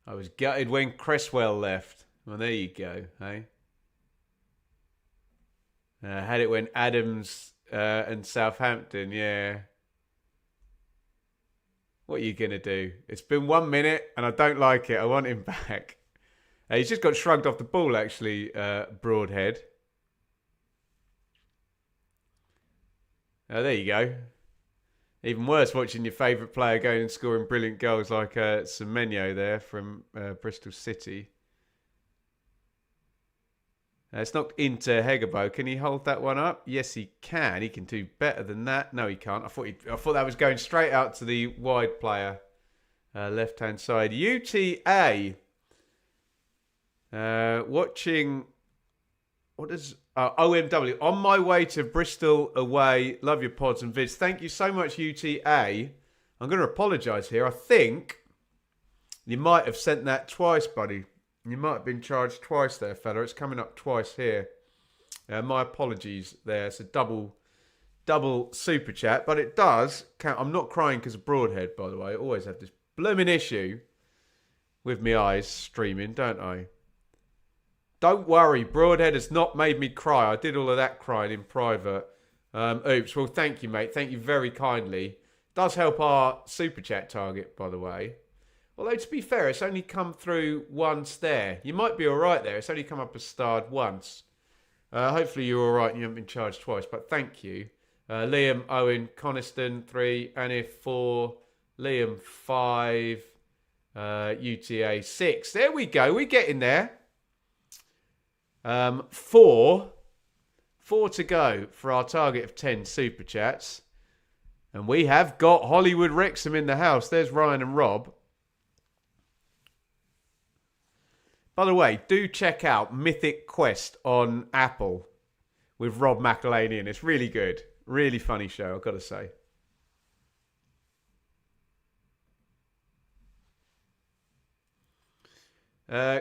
A: I was gutted when Cresswell left. Well, there you go, hey? Had it when Adams and Southampton, yeah. What are you going to do? It's been 1 minute and I don't like it. I want him back. He's just got shrugged off the ball, actually, Broadhead. There you go. Even worse, watching your favourite player going and scoring brilliant goals like Semenyo there from Bristol City. It's knocked into Hegebo. Can he hold that one up? Yes, he can. He can do better than that. No, he can't. I thought that was going straight out to the wide player, left-hand side. UTA. Watching. What does OMW? On my way to Bristol away. Love your pods and vids. Thank you so much, UTA. I'm going to apologise here. I think you might have sent that twice, buddy. You might have been charged twice there, fella. It's coming up twice here. My apologies there. It's a double super chat, but it does count. I'm not crying because of Broadhead, by the way. I always have this blooming issue with my eyes streaming, don't I? Don't worry, Broadhead has not made me cry. I did all of that crying in private. Oops. Well, thank you, mate. Thank you very kindly. Does help our super chat target, by the way. Although, to be fair, it's only come through once there. You might be all right there. It's only come up as starred once. Hopefully you're all right and you haven't been charged twice, but thank you. Liam, Owen, Coniston, 3, Anif, 4, Liam, 5, UTA, 6. There we go. We're getting there. 4 to go for our target of 10 super chats. And we have got Hollywood Wrexham in the house. There's Ryan and Rob. By the way, do check out Mythic Quest on Apple with Rob McElhaney in. It's really good. Really funny show, I've got to say.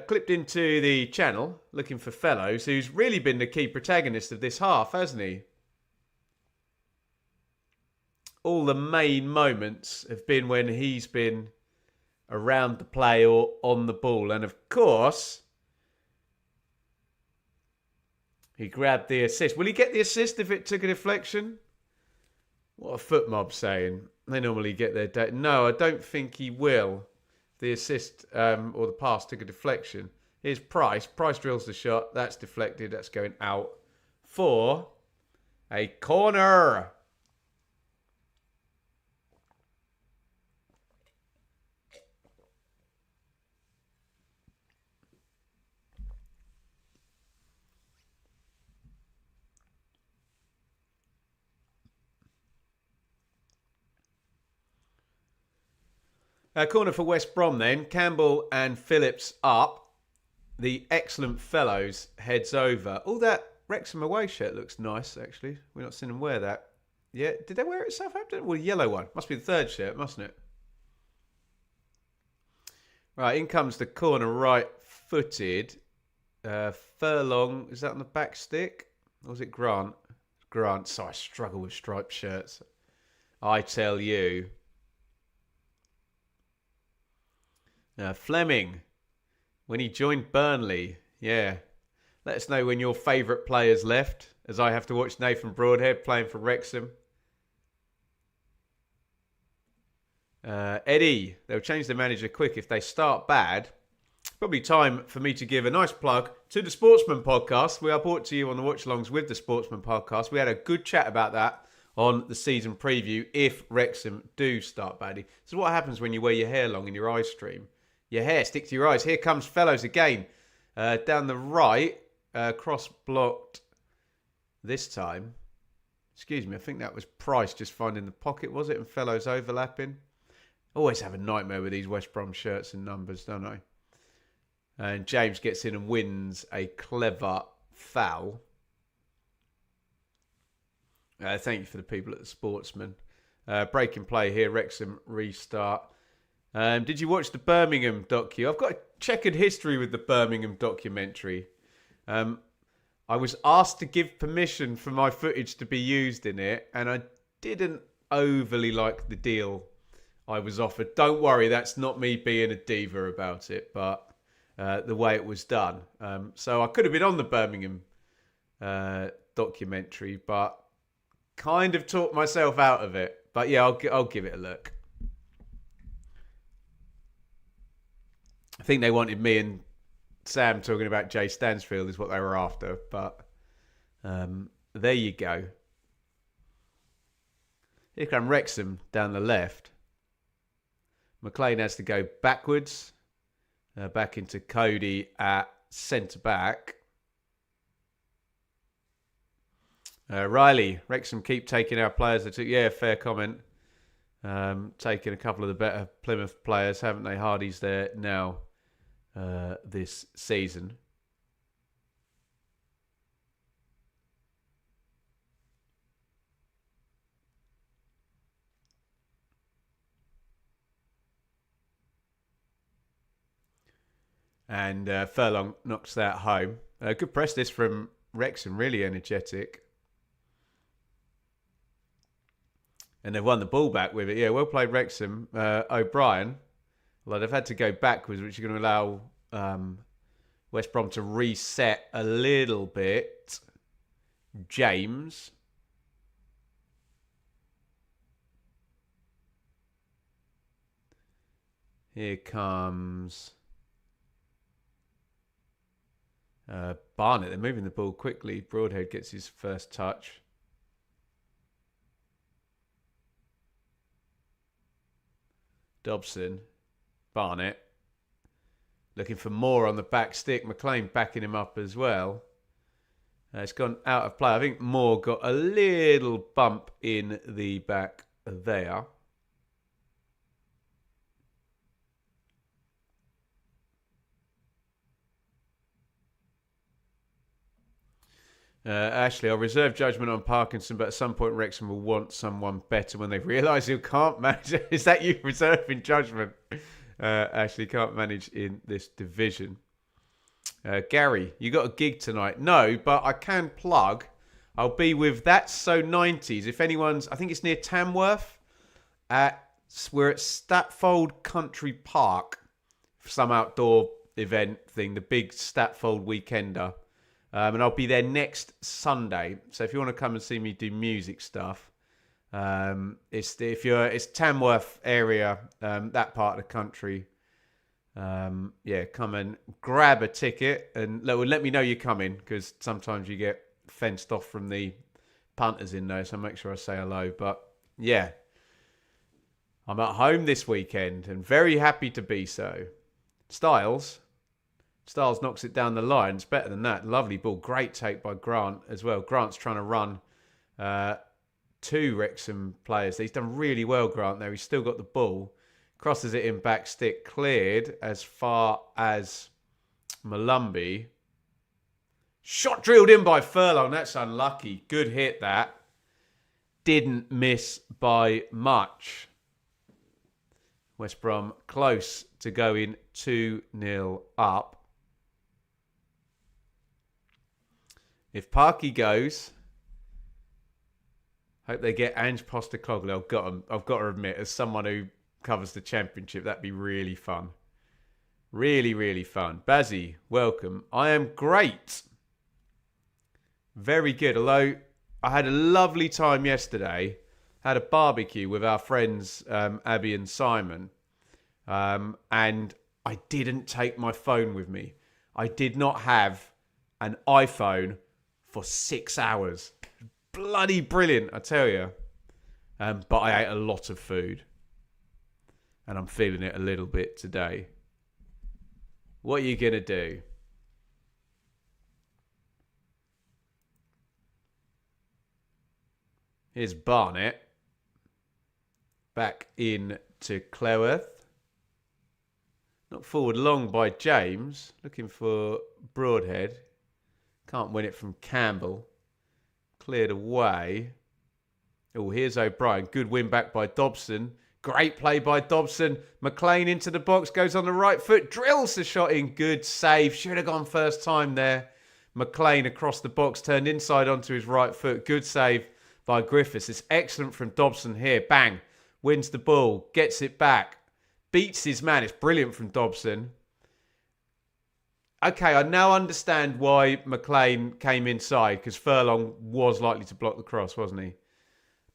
A: Clipped into the channel, looking for Fellows, who's really been the key protagonist of this half, hasn't he? All the main moments have been when he's been around the play or on the ball. And of course, he grabbed the assist. Will he get the assist if it took a deflection? What a foot mob saying. They normally get their... No, I don't think he will. The assist or the pass took a deflection. Here's Price. Price drills the shot. That's deflected. That's going out for a corner. Corner for West Brom then. Campbell and Phillips up. The excellent Fellows heads over. Oh, that Wrexham away shirt looks nice, actually. We're not seeing them wear that. Yeah, did they wear it at Southampton? Well, the yellow one. Must be the third shirt, mustn't it? Right, in comes the corner right-footed. Furlong, is that on the back stick? Or was it Grant? Grant. So I struggle with striped shirts. I tell you. Fleming, when he joined Burnley, yeah. Let us know when your favourite players left, as I have to watch Nathan Broadhead playing for Wrexham. Eddie, they'll change the manager quick if they start bad. Probably time for me to give a nice plug to the Sportsman podcast. We are brought to you on the watch-alongs with the Sportsman podcast. We had a good chat about that on the season preview if Wrexham do start badly. This is what happens when you wear your hair long and your eyes stream. Your hair sticks to your eyes. Here comes Fellows again. Down the right. Cross-blocked this time. Excuse me, I think that was Price just finding the pocket, was it? And Fellows overlapping. Always have a nightmare with these West Brom shirts and numbers, don't I? And James gets in and wins a clever foul. Thank you for the people at the Sportsman. Breaking play here. Wrexham restart. Did you watch the Birmingham docu? I've got a checkered history with the Birmingham documentary. I was asked to give permission for my footage to be used in it, and I didn't overly like the deal I was offered. Don't worry, that's not me being a diva about it, but the way it was done. So I could have been on the Birmingham documentary, but kind of talked myself out of it. But yeah, I'll give it a look. I think they wanted me and Sam talking about Jay Stansfield is what they were after. But there you go. Here come Wrexham down the left. McLean has to go backwards. Back into Cody at centre-back. Riley, Wrexham keep taking our players. Fair comment. Taking a couple of the better Plymouth players, haven't they? Hardy's there now this season. And Furlong knocks that home. Good press this from Wrexham, really energetic. And they've won the ball back with it. Yeah, well played Wrexham. O'Brien, well, they've had to go backwards, which is going to allow West Brom to reset a little bit. James. Here comes Barnett. They're moving the ball quickly. Broadhead gets his first touch. Dobson. Barnett. Looking for more on the back stick. McLean backing him up as well. It's gone out of play. I think Moore got a little bump in the back there. Ashley, I'll reserve judgment on Parkinson, but at some point Wrexham will want someone better when they realise who can't manage. Is that you reserving judgment? Ashley can't manage in this division. Gary, you got a gig tonight? No, but I can plug. I'll be with That's So 90s. If anyone's, I think it's near Tamworth. We're at Statfold Country Park for some outdoor event thing, the big Statfold Weekender. And I'll be there next Sunday. So if you want to come and see me do music stuff, it's Tamworth area, that part of the country. Come and grab a ticket and let me know you're coming, because sometimes you get fenced off from the punters in there. So make sure I say hello. But yeah, I'm at home this weekend and very happy to be so. Styles knocks it down the line. It's better than that. Lovely ball. Great take by Grant as well. Grant's trying to run two Wrexham players. He's done really well, Grant, there. He's still got the ball. Crosses it in back stick. Cleared as far as Malumbi. Shot drilled in by Furlong. That's unlucky. Good hit, that. Didn't miss by much. West Brom close to going 2-0 up. If Parky goes, hope they get Ange Postecoglou. I've got to admit, as someone who covers the Championship, that'd be really fun. Really, really fun. Bazzy, welcome. I am great. Very good. Although I had a lovely time yesterday. Had a barbecue with our friends Abby and Simon. And I didn't take my phone with me. I did not have an iPhone for 6 hours. Bloody brilliant, I tell you. But I ate a lot of food. And I'm feeling it a little bit today. What are you going to do? Here's Barnett. Back in to Cleworth. Knocked forward long by James. Looking for Broadhead. Can't win it from Campbell. Cleared away. Oh, here's O'Brien. Good win back by Dobson. Great play by Dobson. McLean into the box. Goes on the right foot. Drills the shot in. Good save. Should have gone first time there. McLean across the box. Turned inside onto his right foot. Good save by Griffiths. It's excellent from Dobson here. Bang. Wins the ball. Gets it back. Beats his man. It's brilliant from Dobson. Okay, I now understand why McLean came inside, because Furlong was likely to block the cross, wasn't he?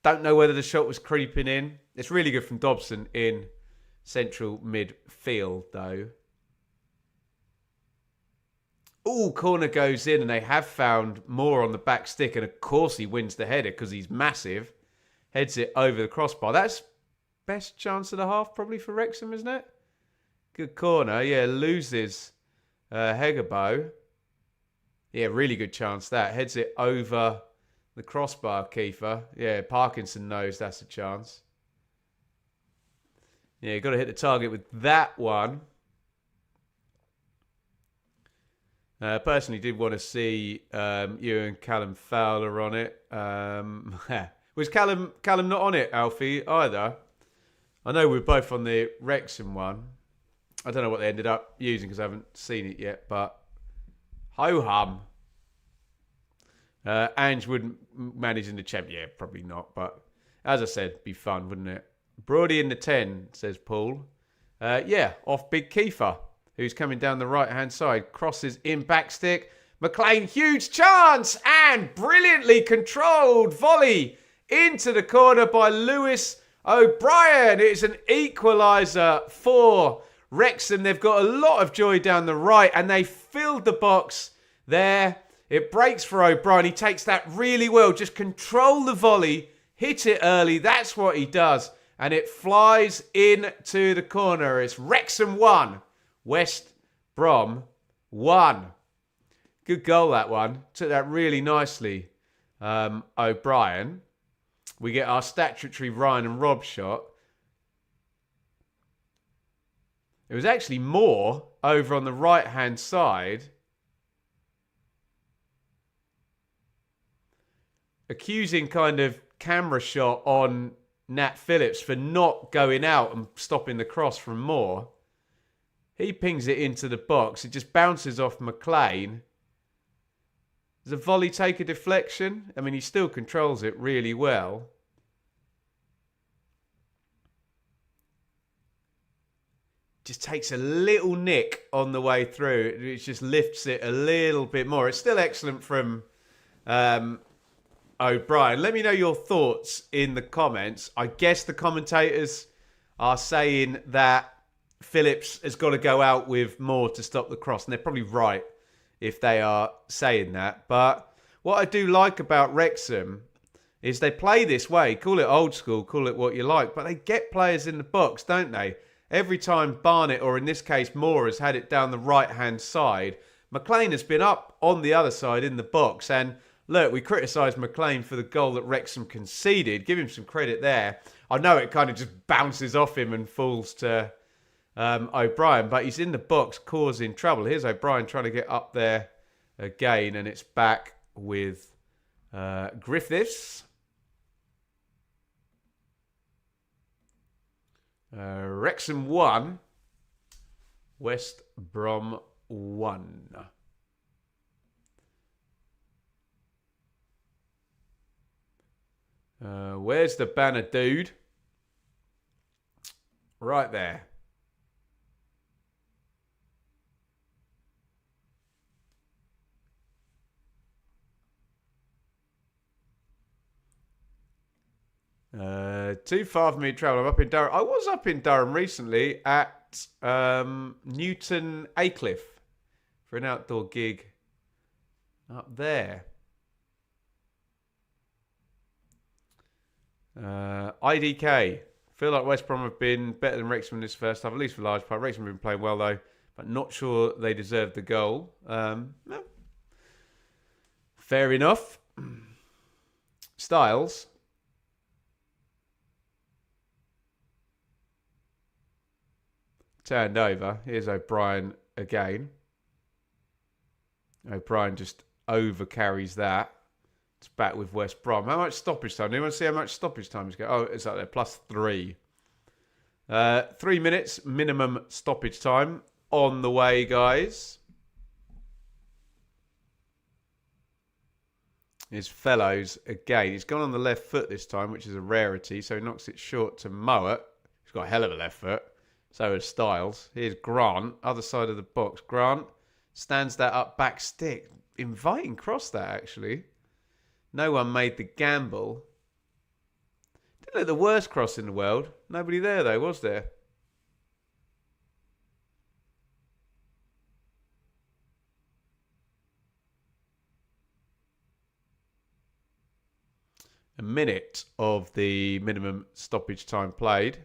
A: Don't know whether the shot was creeping in. It's really good from Dobson in central midfield, though. Oh, corner goes in, and they have found Moore on the back stick, and of course he wins the header because he's massive. Heads it over the crossbar. That's best chance of the half probably for Wrexham, isn't it? Good corner. Yeah, loses Hegabo. Yeah, really good chance that. Heads it over the crossbar, Kiefer. Yeah, Parkinson knows that's a chance. Yeah, you've got to hit the target with that one. Personally, did want to see you and Callum Fowler on it. Was Callum not on it, Alfie, either? I know we're both on the Wrexham one. I don't know what they ended up using because I haven't seen it yet, but ho-hum. Ange wouldn't manage in the champ. Yeah, probably not, but as I said, be fun, wouldn't it? Brody in the 10, says Paul. Yeah, off Big Kiefer, who's coming down the right-hand side. Crosses in backstick. McLean, huge chance and brilliantly controlled volley into the corner by Lewis O'Brien. It's an equaliser for Wrexham. They've got a lot of joy down the right and they filled the box there. It breaks for O'Brien. He takes that really well. Just control the volley, hit it early. That's what he does. And it flies into the corner. It's Wrexham 1, West Brom 1. Good goal, that one. Took that really nicely, O'Brien. We get our statutory Ryan and Rob shot. It was actually more over on the right-hand side. Accusing kind of camera shot on Nat Phillips for not going out and stopping the cross from Moore. He pings it into the box. It just bounces off McLean. Does a volley take a deflection? I mean, he still controls it really well. Just takes a little nick on the way through. It just lifts it a little bit more. It's still excellent from O'Brien. Let me know your thoughts in the comments. I guess the commentators are saying that Phillips has got to go out with Moore to stop the cross. And they're probably right if they are saying that. But what I do like about Wrexham is they play this way. Call it old school, call it what you like. But they get players in the box, don't they? Every time Barnett, or in this case Moore, has had it down the right-hand side, McLean has been up on the other side in the box. And look, we criticised McLean for the goal that Wrexham conceded. Give him some credit there. I know it kind of just bounces off him and falls to O'Brien, but he's in the box causing trouble. Here's O'Brien trying to get up there again, and it's back with Griffiths. Wrexham 1, West Brom 1. Where's the banner, dude? Right there. Too far for me to travel. I'm up in Durham. I was up in Durham recently at Newton Aycliffe for an outdoor gig up there. IDK. Feel like West Brom have been better than Wrexham in this first half, at least for a large part. Wrexham have been playing well though, but not sure they deserved the goal. No. Fair enough. Styles. Turned over. Here's O'Brien again. O'Brien just over carries that. It's back with West Brom. How much stoppage time? Do you want to see how much stoppage time is going? Oh, it's up there. +3. 3 minutes minimum stoppage time on the way, guys. His Fellows again. He's gone on the left foot this time, which is a rarity. So he knocks it short to Mowat. He's got a hell of a left foot. So is Styles. Here's Grant, other side of the box. Grant stands that up back stick. Inviting cross that, actually. No one made the gamble. Didn't look the worst cross in the world. Nobody there, though, was there? a minute of the minimum stoppage time played.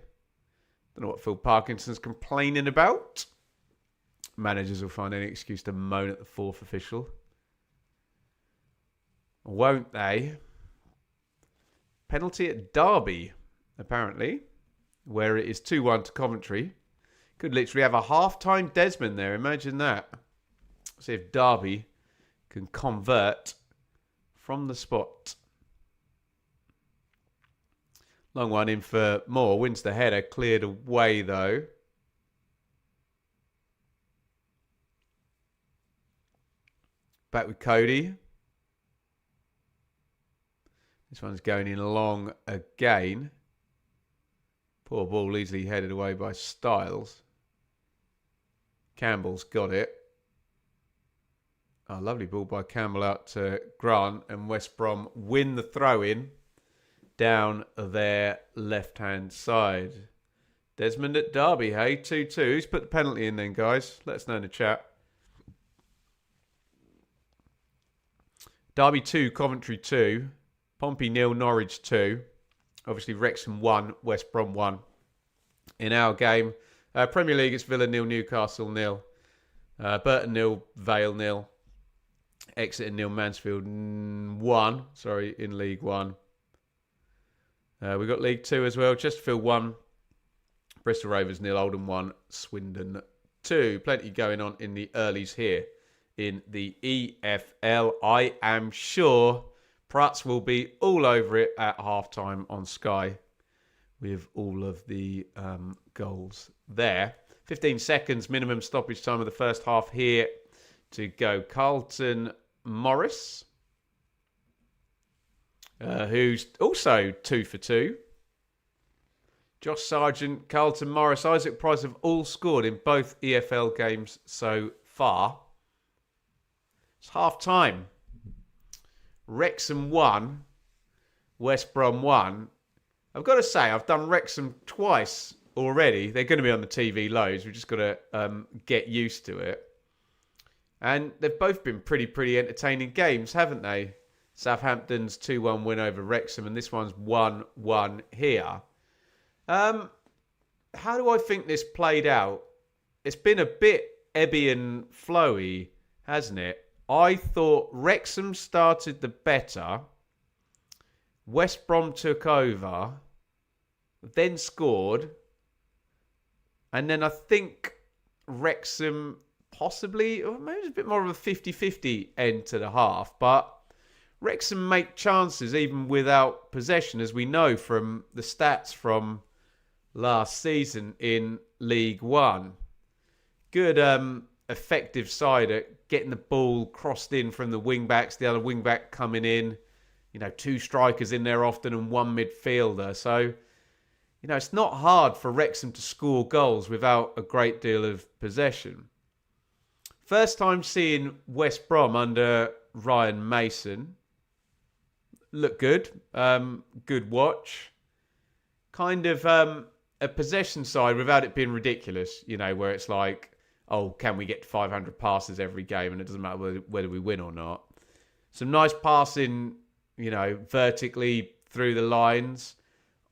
A: Don't know what Phil Parkinson's complaining about. Managers will find any excuse to moan at the fourth official. Won't they? Penalty at Derby, apparently, where it is 2-1 to Coventry. Could literally have a half-time Desmond there. Imagine that. See if Derby can convert from the spot. Long one in for Moore. Wins the header. Cleared away, though. Back with Cody. This one's going in long again. Poor ball easily headed away by Styles. Campbell's got it. Oh, lovely ball by Campbell out to Grant. And West Brom win the throw-in down their left-hand side. Desmond at Derby, hey? 2-2. Who's put the penalty in then, guys? Let us know in the chat. Derby 2, Coventry 2. Pompey 0, Norwich 2. Obviously, Wrexham 1, West Brom 1. In our game, Premier League, it's Villa 0, Newcastle 0. Burton 0, Vale 0. Exeter 0, Mansfield 1. Sorry, in League 1. We've got League 2 as well. Chesterfield 1. Bristol Rovers 0, Oldham 1. Swindon 2. Plenty going on in the earlies here in the EFL. I am sure Prats will be all over it at halftime on Sky with all of the goals there. 15 seconds minimum stoppage time of the first half here to go. Carlton Morris, who's also 2 for 2. Josh Sargent, Carlton Morris, Isaac Price have all scored in both EFL games so far. It's half time. Wrexham 1, West Brom 1. I've got to say, I've done Wrexham twice already. They're going to be on the TV loads. We've just got to get used to it. And they've both been pretty entertaining games, haven't they? Southampton's 2-1 win over Wrexham, and this one's 1-1 here. How do I think this played out? It's been a bit ebby and flowy, hasn't it? I thought Wrexham started the better. West Brom took over, then scored. And then I think Wrexham possibly, or maybe it's a bit more of a 50-50 end to the half. But Wrexham make chances even without possession, as we know from the stats from last season in League One. Good effective side at getting the ball crossed in from the wing-backs, the other wing-back coming in. You know, 2 strikers in there often and 1 midfielder. So, you know, it's not hard for Wrexham to score goals without a great deal of possession. First time seeing West Brom under Ryan Mason. Look good. Good watch. Kind of a possession side without it being ridiculous, you know, where it's like, oh, can we get 500 passes every game and it doesn't matter whether we win or not. Some nice passing, you know, vertically through the lines.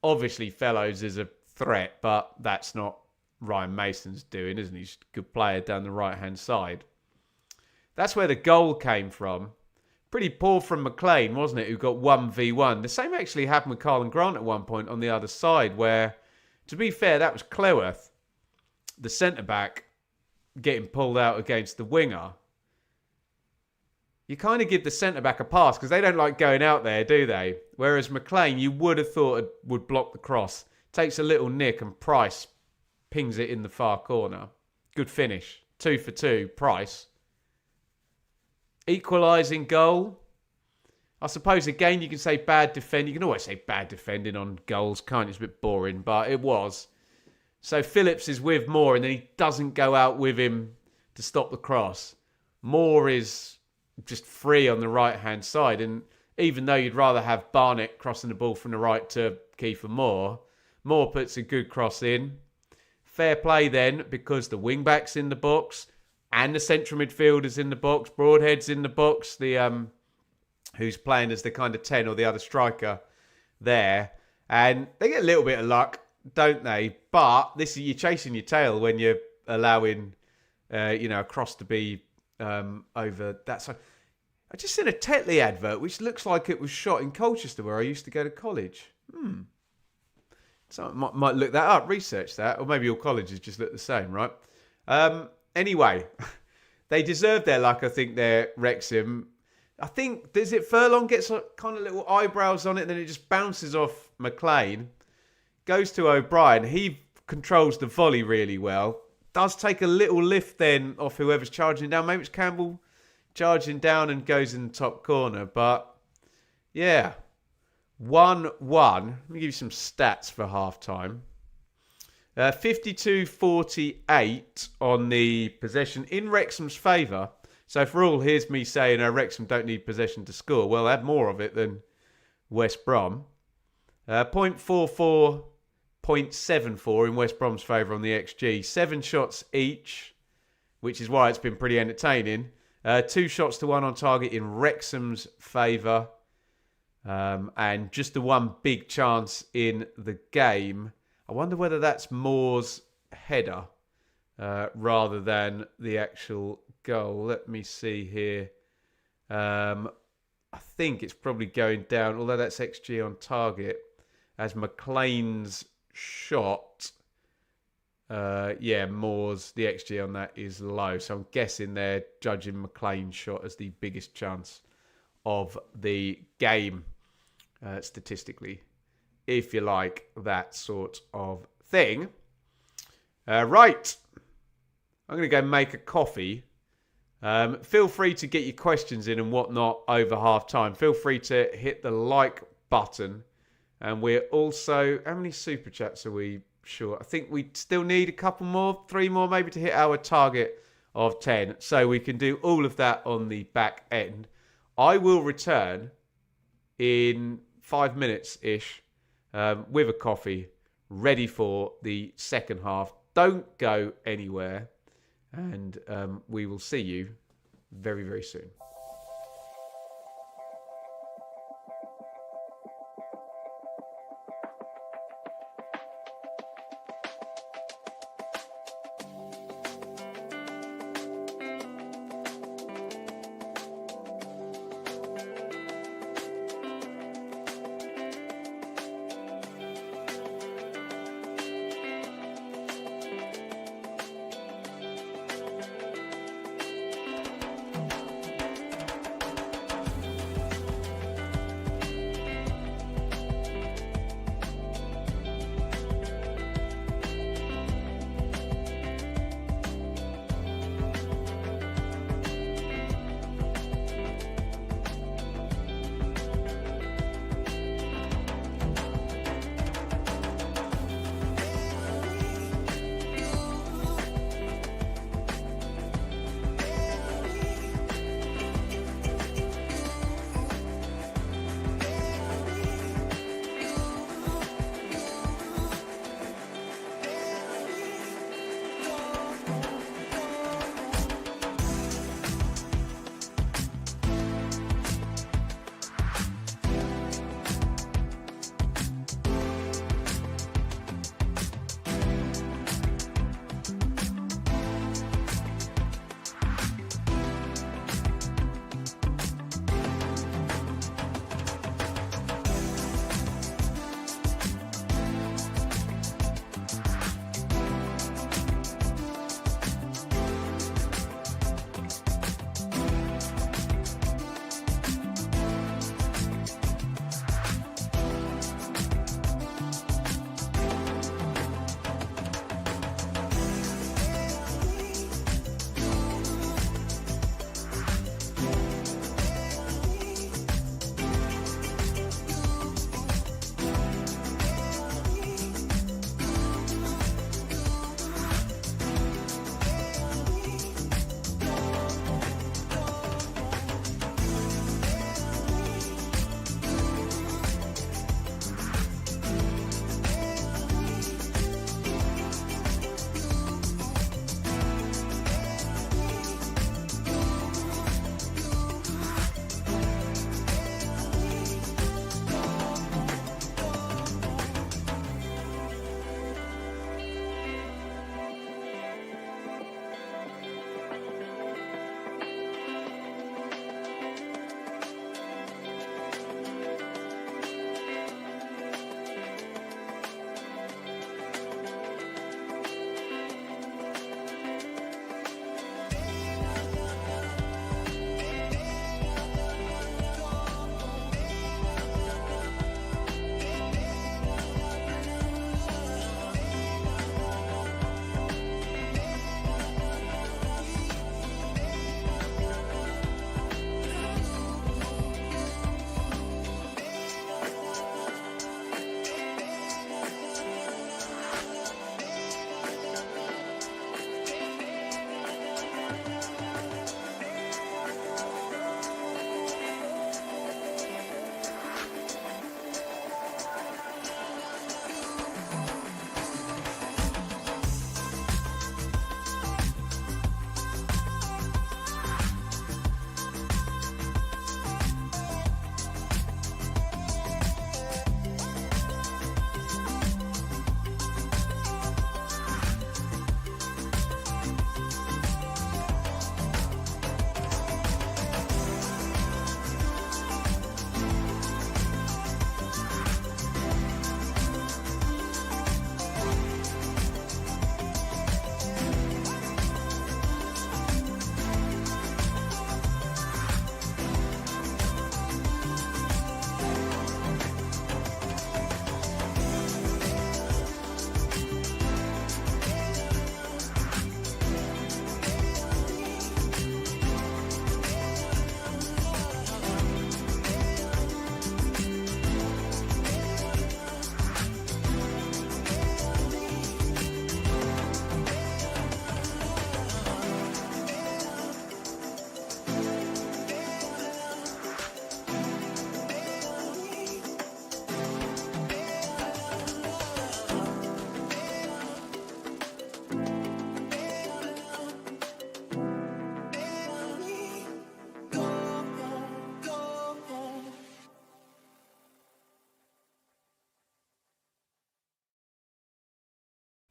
A: Obviously, Fellows is a threat, but that's not Ryan Mason's doing, isn't he? He's a good player down the right-hand side. That's where the goal came from. Pretty poor from McLean, wasn't it, who got 1v1. The same actually happened with Carl and Grant at one point on the other side, where, to be fair, that was Cleworth, the centre-back, getting pulled out against the winger. You kind of give the centre-back a pass because they don't like going out there, do they? Whereas McLean, you would have thought it would block the cross. Takes a little nick and Price pings it in the far corner. Good finish. 2 for 2, Price. Equalising goal. I suppose, again, you can say bad defending. You can always say bad defending on goals, can't you? It's a bit boring, but it was. So Phillips is with Moore and then he doesn't go out with him to stop the cross. Moore is just free on the right-hand side. And even though you'd rather have Barnett crossing the ball from the right to Kiefer Moore, Moore puts a good cross in. Fair play then, because the wing-back's in the box and the central midfielder's in the box. Broadhead's in the box, the who's playing as the kind of 10 or the other striker there. And they get a little bit of luck, don't they? But you're chasing your tail when you're allowing, a cross to be over that side. I just seen a Tetley advert, which looks like it was shot in Colchester, where I used to go to college. So I might look that up, research that, or maybe all colleges just look the same, right? Anyway, they deserve their luck, I think, they're Wrexham. I think, does it Furlong gets kind of little eyebrows on it, and then it just bounces off McLean. Goes to O'Brien. He controls the volley really well. Does take a little lift then off whoever's charging down. Maybe it's Campbell charging down and goes in the top corner. But, yeah, 1-1. Let me give you some stats for half-time. 52-48 on the possession in Wrexham's favour. So for all, here's me saying Wrexham don't need possession to score. Well, they had more of it than West Brom. 0.44, 0.74 in West Brom's favour on the XG. 7 shots each, which is why it's been pretty entertaining. 2 shots to 1 on target in Wrexham's favour. And just the one big chance in the game. I wonder whether that's Moore's header rather than the actual goal. Let me see here. I think it's probably going down, although that's XG on target, as McLean's shot. Moore's, the XG on that is low. So I'm guessing they're judging McLean's shot as the biggest chance of the game, statistically, if you like that sort of thing. Right. I'm going to go make a coffee. Feel free to get your questions in and whatnot over half time. Feel free to hit the like button. And we're also, how many super chats are we short? I think we still need a couple more, 3 more maybe, to hit our target of 10. So we can do all of that on the back end. I will return in 5 minutes-ish with a coffee, ready for the second half. Don't go anywhere. And we will see you very, very soon.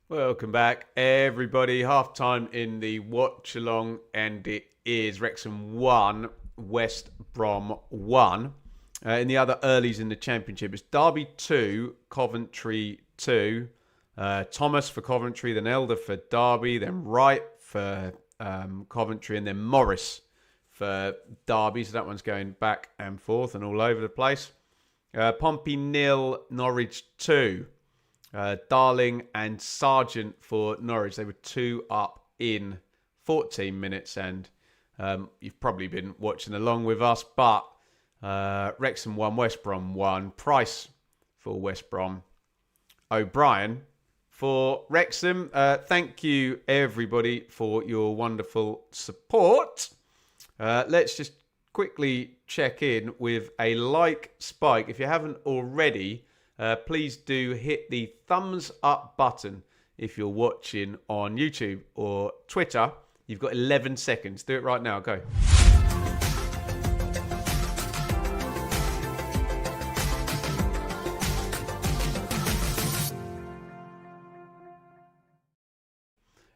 A: Welcome back, everybody. Half time in the watch along, and it is Wrexham 1, West Brom 1. In the other earlies in the Championship, it's Derby 2, Coventry 2. Thomas for Coventry, then Elder for Derby, then Wright for Coventry, and then Morris for Derby. So that one's going back and forth and all over the place. Pompey 0, Norwich 2. Darling and Sargent for Norwich. They were 2 up in 14 minutes, and you've probably been watching along with us. But Wrexham 1, West Brom 1. Price for West Brom. O'Brien for Wrexham. Thank you, everybody, for your wonderful support. Let's just quickly check in with a like spike. If you haven't already, please do hit the thumbs up button if you're watching on YouTube or Twitter. You've got 11 seconds. Do it right now. Go.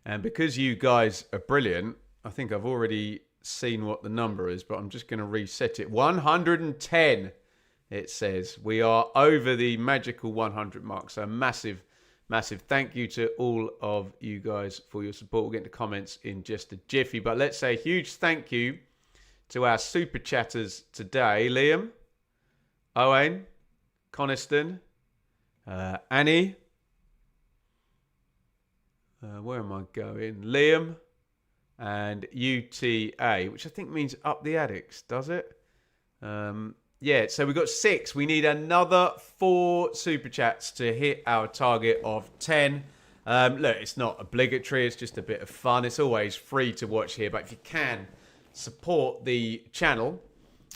A: And because you guys are brilliant, I think I've already seen what the number is, but I'm just going to reset it. 110. It says we are over the magical 100 mark. So massive thank you to all of you guys for your support. We'll get into comments in just a jiffy. But let's say a huge thank you to our super chatters today. Liam, Owen, Coniston, Annie. Where am I going? Liam and UTA, which I think means up the addicts, does it? Yeah, so we've got 6. We need another 4 super chats to hit our target of 10. Look, it's not obligatory. It's just a bit of fun. It's always free to watch here. But if you can support the channel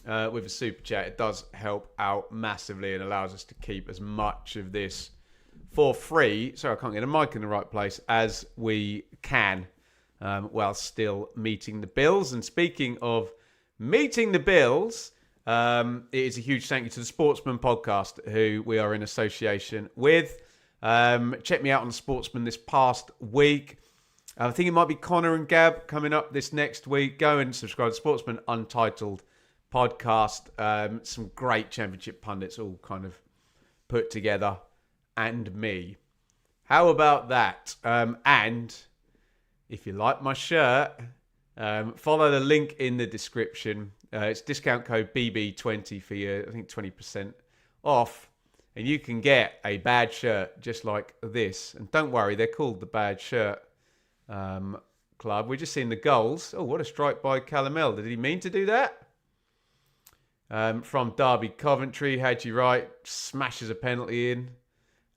A: with a super chat, it does help out massively and allows us to keep as much of this for free. Sorry, I can't get a mic in the right place, as we can while still meeting the bills. And speaking of meeting the bills, it is a huge thank you to the Sportsman podcast, who we are in association with. Check me out on Sportsman this past week. I think it might be Connor and Gab coming up this next week. Go and subscribe to Sportsman Untitled podcast. Some great Championship pundits all kind of put together, and me. How about that? And if you like my shirt, follow the link in the description. It's discount code BB20 for you, I think 20% off. And you can get a bad shirt just like this. And don't worry, they're called the Bad Shirt Club. We're just seeing the goals. Oh, what a strike by Calamel. Did he mean to do that? From Derby Coventry, Hadji Wright smashes a penalty in.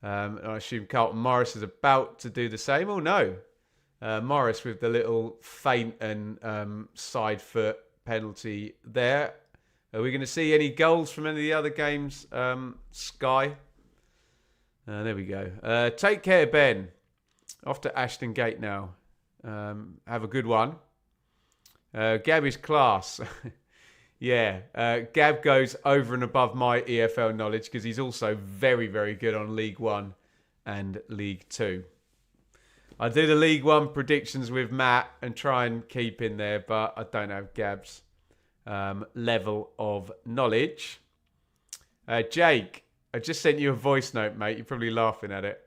A: I assume Carlton Morris is about to do the same. Oh, no. Morris with the little feint and side foot penalty there. Are we going to see any goals from any of the other games? Sky. There we go. Take care, Ben. Off to Ashton Gate now. Have a good one. Gabby's class. Yeah. Gab goes over and above my EFL knowledge because he's also very, very good on League One and League Two. I do the League One predictions with Matt and try and keep in there, but I don't have Gab's level of knowledge. Jake, I just sent you a voice note, mate. You're probably laughing at it.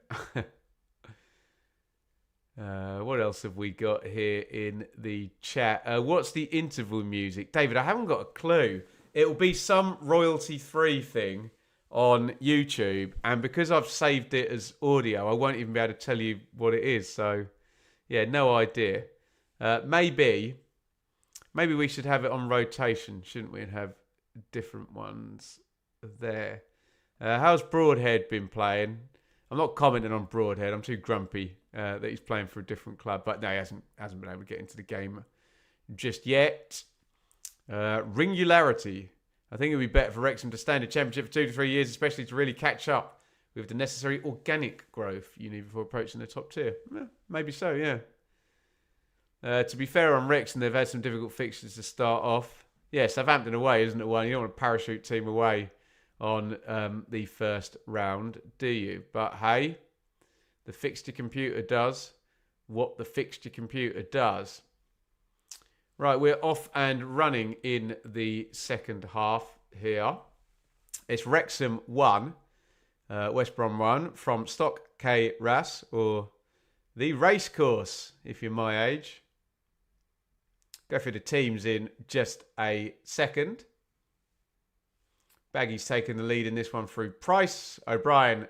A: What else have we got here in the chat? What's the interval music? David, I haven't got a clue. It'll be some royalty-free thing on YouTube, and because I've saved it as audio, I won't even be able to tell you what it is. So, yeah, no idea. Maybe we should have it on rotation, shouldn't we? And have different ones there. How's Broadhead been playing? I'm not commenting on Broadhead. I'm too grumpy that he's playing for a different club. But no, he hasn't been able to get into the game just yet. Ringularity. I think it would be better for Wrexham to stay in the Championship for 2 to 3 years, especially to really catch up with the necessary organic growth you need before approaching the top tier. Maybe so, yeah. To be fair on Wrexham, they've had some difficult fixtures to start off. Yeah, Southampton away, isn't it? One, you don't want a parachute team away on the first round, do you? But hey, The fixture computer does what the fixture computer does. Right, we're off and running in the second half here. It's Wrexham 1, West Brom 1 from SToK Cae Ras, or the racecourse, if you're my age. Go through the teams in just a second. Baggies taking the lead in this one through Price. O'Brien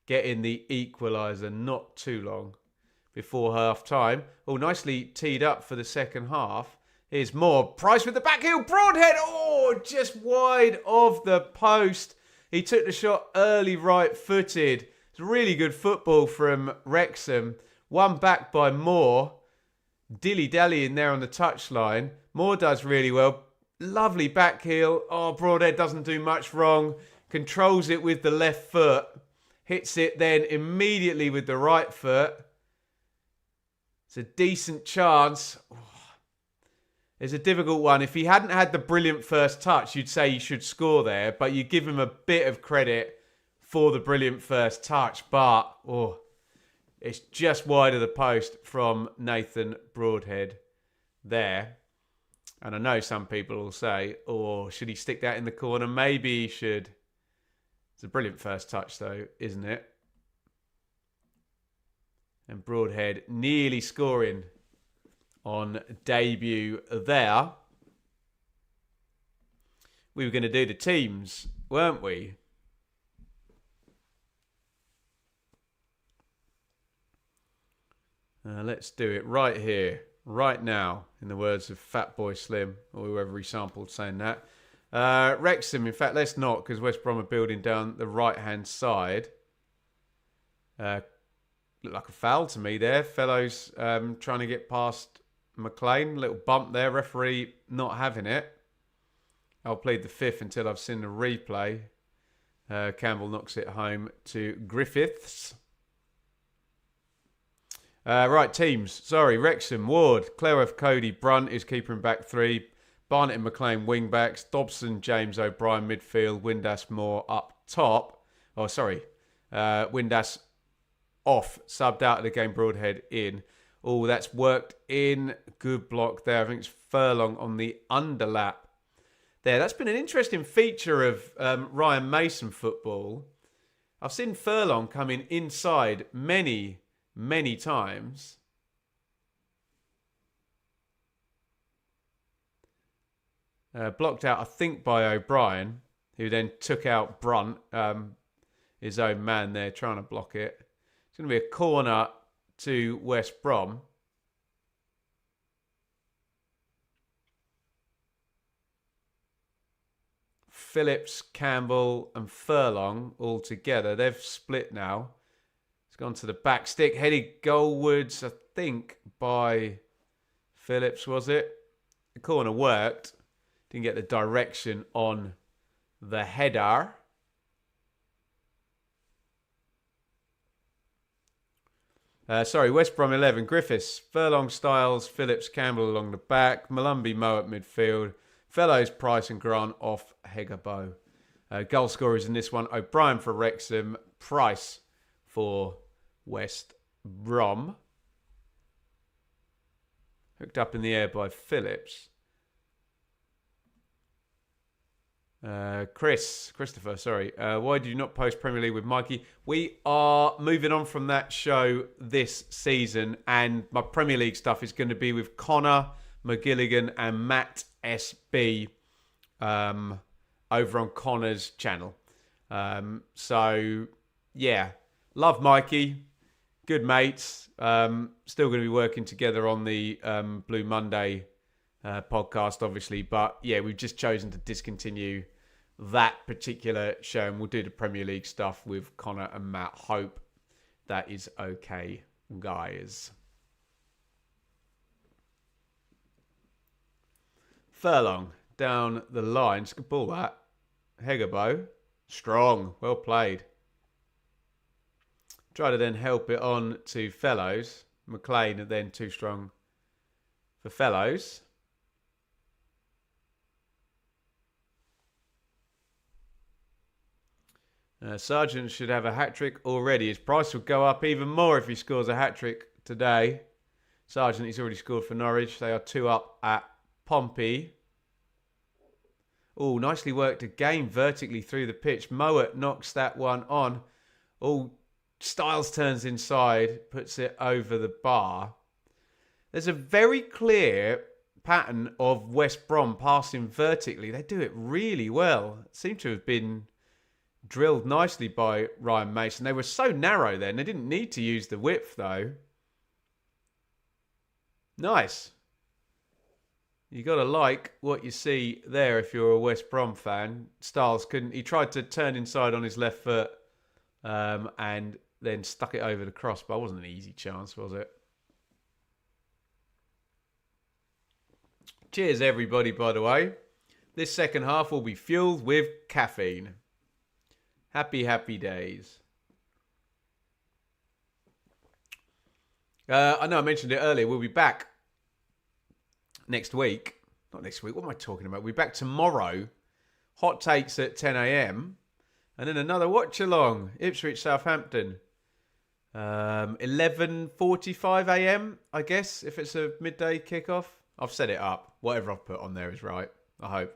A: getting the equaliser not too long before half-time. Oh, nicely teed up for the second half. Here's more. Price with the back heel. Broadhead. Oh, just wide of the post. He took the shot early right-footed. It's really good football from Wrexham. One back by Moore. Dilly-dallying there on the touchline. Moore does really well. Lovely back heel. Oh, Broadhead doesn't do much wrong. Controls it with the left foot. Hits it then immediately with the right foot. It's a decent chance. Oh, it's a difficult one. If he hadn't had the brilliant first touch, you'd say he should score there. But you give him a bit of credit for the brilliant first touch. But, it's just wide of the post from Nathan Broadhead there. And I know some people will say, should he stick that in the corner? Maybe he should. It's a brilliant first touch though, isn't it? And Broadhead nearly scoring on debut there. We were going to do the teams, weren't we? Let's do it right here, right now, in the words of Fatboy Slim, or whoever he sampled saying that. Wrexham, in fact, let's not, because West Brom are building down the right-hand side. Looked like a foul to me there. Fellows trying to get past McLean. Little bump there. Referee not having it. I'll plead the fifth until I've seen the replay. Campbell knocks it home to Griffiths. Right, teams. Sorry, Wrexham, Ward, Cleworth, Cody, Brunt is keeper in back three. Barnett and McLean wing backs. Dobson, James, O'Brien midfield. Windass, Moore up top. Windass off, subbed out of the game. Broadhead in. Oh, that's worked in. Good block there. I think it's Furlong on the underlap there. That's been an interesting feature of Ryan Mason football. I've seen Furlong come in inside many times. Blocked out, I think, by O'Brien, who then took out Brunt, his own man there, trying to block it. It's going to be a corner to West Brom. Phillips, Campbell and Furlong all together. They've split now. It's gone to the back stick. Headed goalwards, I think, by Phillips, was it? The corner worked. Didn't get the direction on the header. West Brom 11. Griffiths, Furlong, Styles, Phillips, Campbell along the back. Malumbi, Moe at midfield. Fellows, Price and Grant off Hegabo. Goal scorers in this one. O'Brien for Wrexham. Price for West Brom. Hooked up in the air by Phillips. Christopher, sorry. Why do you not post Premier League with Mikey? We are moving on from that show this season, and my Premier League stuff is going to be with Connor McGilligan and Matt SB over on Connor's channel. Yeah, love Mikey. Good mates. Still going to be working together on the Blue Monday podcast, obviously. But yeah, we've just chosen to discontinue that particular show, and we'll do the Premier League stuff with Connor and Matt. Hope that is okay, guys. Furlong down the line. It's a good ball, that. Hegabo. Strong. Well played. Try to then help it on to Fellows. McLean then too strong for Fellows. Sargent should have a hat-trick already. His price will go up even more if he scores a hat-trick today. Sargent, he's already scored for Norwich. They are 2 up at Pompey. Oh, nicely worked again vertically through the pitch. Mowat knocks that one on. Oh, Styles turns inside, puts it over the bar. There's a very clear pattern of West Brom passing vertically. They do it really well. It seemed to have been drilled nicely by Ryan Mason. They were so narrow then. They didn't need to use the width though. Nice. You got to like what you see there if you're a West Brom fan. Styles couldn't. He tried to turn inside on his left foot and then stuck it over the crossbar. It wasn't an easy chance, was it? Cheers, everybody, by the way. This second half will be fueled with caffeine. Happy, happy days. I know I mentioned it earlier. We'll be back next week. Not next week. What am I talking about? We'll be back tomorrow. Hot takes at 10 a.m. And then another watch along. Ipswich, Southampton. 11:45 a.m. I guess, if it's a midday kickoff. I've set it up. Whatever I've put on there is right. I hope.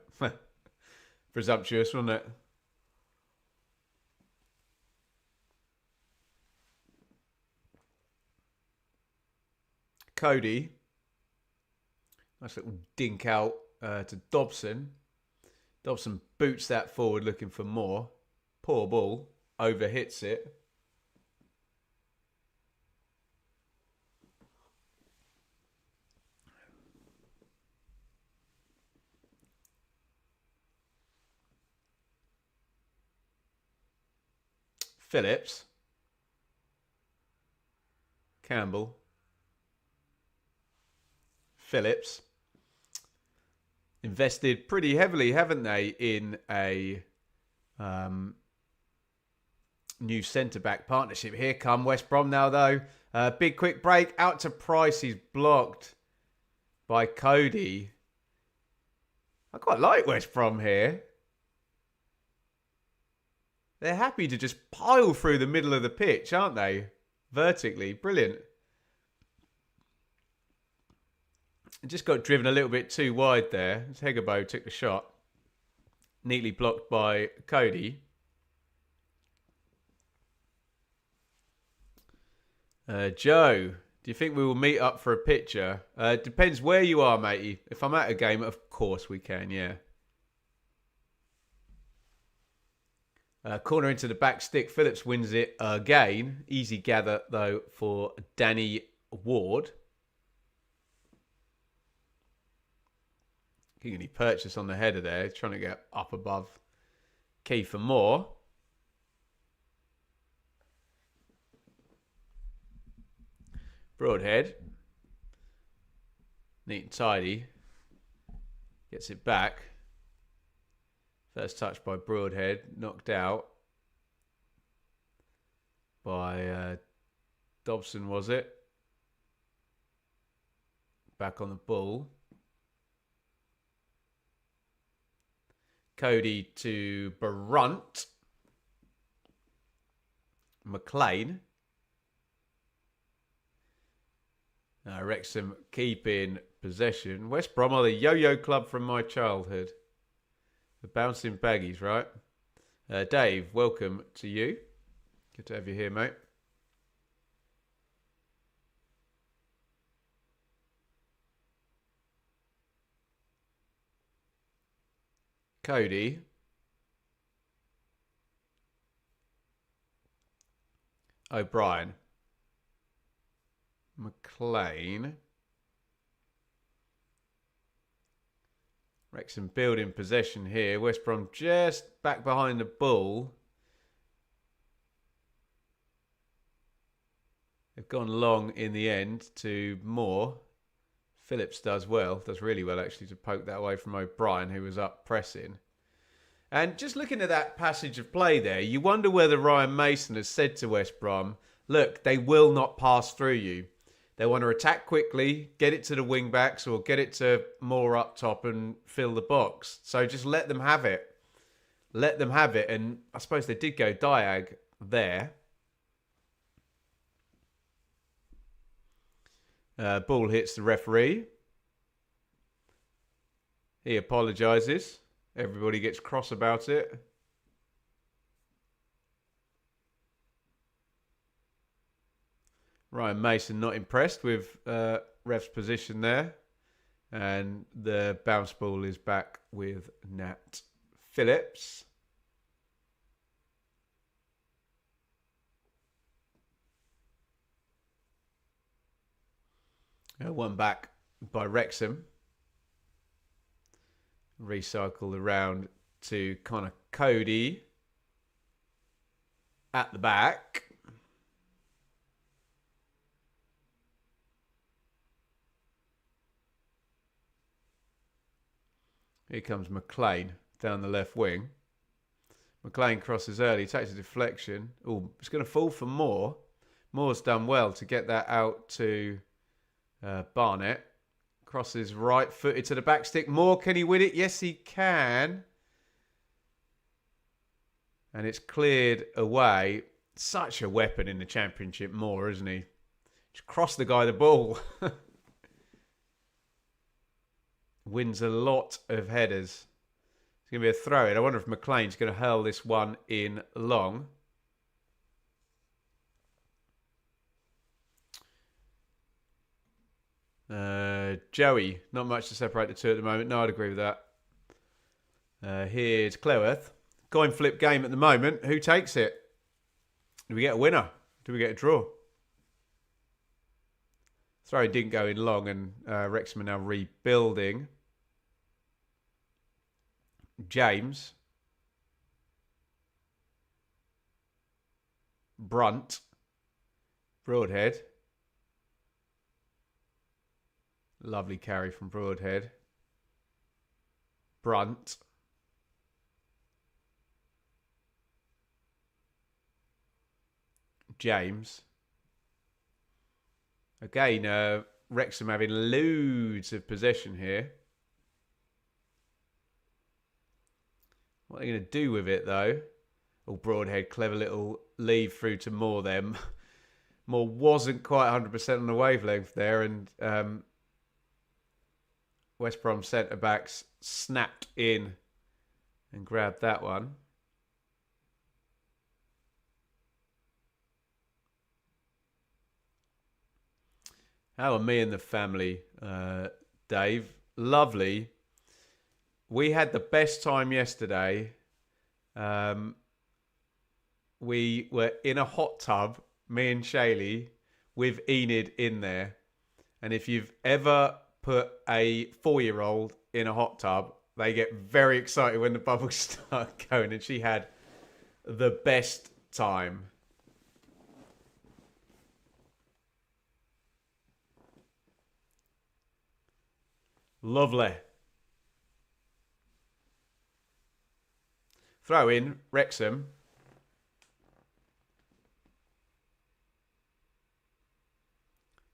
A: Presumptuous, wasn't it? Cody. Nice little dink out to Dobson. Dobson boots that forward looking for more. Poor ball. Overhits it. Phillips. Campbell. Phillips. Invested pretty heavily, haven't they, in a new centre-back partnership. Here come West Brom now, though. Big quick break. Out to Price. He's blocked by Cody. I quite like West Brom here. They're happy to just pile through the middle of the pitch, aren't they? Vertically. Brilliant. It just got driven a little bit too wide there. Hegebo took the shot. Neatly blocked by Cody. Joe, do you think we will meet up for a picture? Depends where you are, matey. If I'm at a game, of course we can, yeah. Corner into the back stick. Phillips wins it again. Easy gather, though, for Danny Ward. Getting any purchase on the header there. Trying to get up above Key for more. Broadhead. Neat and tidy. Gets it back. First touch by Broadhead. Knocked out by Dobson, was it? Back on the ball. Cody to Brunt. McLean. Wrexham keeping possession. West Brom are the yo-yo club from my childhood. The bouncing baggies, right? Dave, welcome to you. Good to have you here, mate. Cody. O'Brien. McLean. Wrexham building possession here. West Brom just back behind the ball. They've gone long in the end to Moore. Phillips does really well actually to poke that away from O'Brien, who was up pressing. And just looking at that passage of play there, you wonder whether Ryan Mason has said to West Brom, look, they will not pass through you. They want to attack quickly, get it to the wing backs or get it to Moore up top and fill the box. So just let them have it. let them have it. And I suppose they did go diag there. Ball hits the referee. He apologises. Everybody gets cross about it. Ryan Mason not impressed with ref's position there. And the bounce ball is back with Nat Phillips. One back by Wrexham. Recycle around to Connor Cody at the back. Here comes McLean down the left wing. McLean crosses early, takes a deflection. Oh, it's going to fall for Moore. Moore's done well to get that out to Barnett. Crosses right-footed to the back stick. Moore, can he win it? Yes, he can. And it's cleared away. Such a weapon in the Championship, Moore, isn't he? Just cross the guy the ball. Wins a lot of headers. It's going to be a throw-in. I wonder if McLean's going to hurl this one in long. Joey, not much to separate the two at the moment. No, I'd agree with that. Here's Cleworth. Coin flip game at the moment. Who takes it? Do we get a winner? Do we get a draw? Throw didn't go in long, and Wrexham are now rebuilding. James. Brunt. Broadhead. Lovely carry from Broadhead. Brunt. James. Again, Wrexham having loads of possession here. What are they going to do with it, though? Oh, Broadhead, clever little leave through to Moore there. Moore wasn't quite 100% on the wavelength there, and West Brom centre-backs snapped in and grabbed that one. How are me and the family, Dave? Lovely. We had the best time yesterday. We were in a hot tub, me and Shaylee, with Enid in there. And if you've ever put a 4-year-old in a hot tub, they get very excited when the bubbles start going. And she had the best time. Lovely. Throw in Wrexham.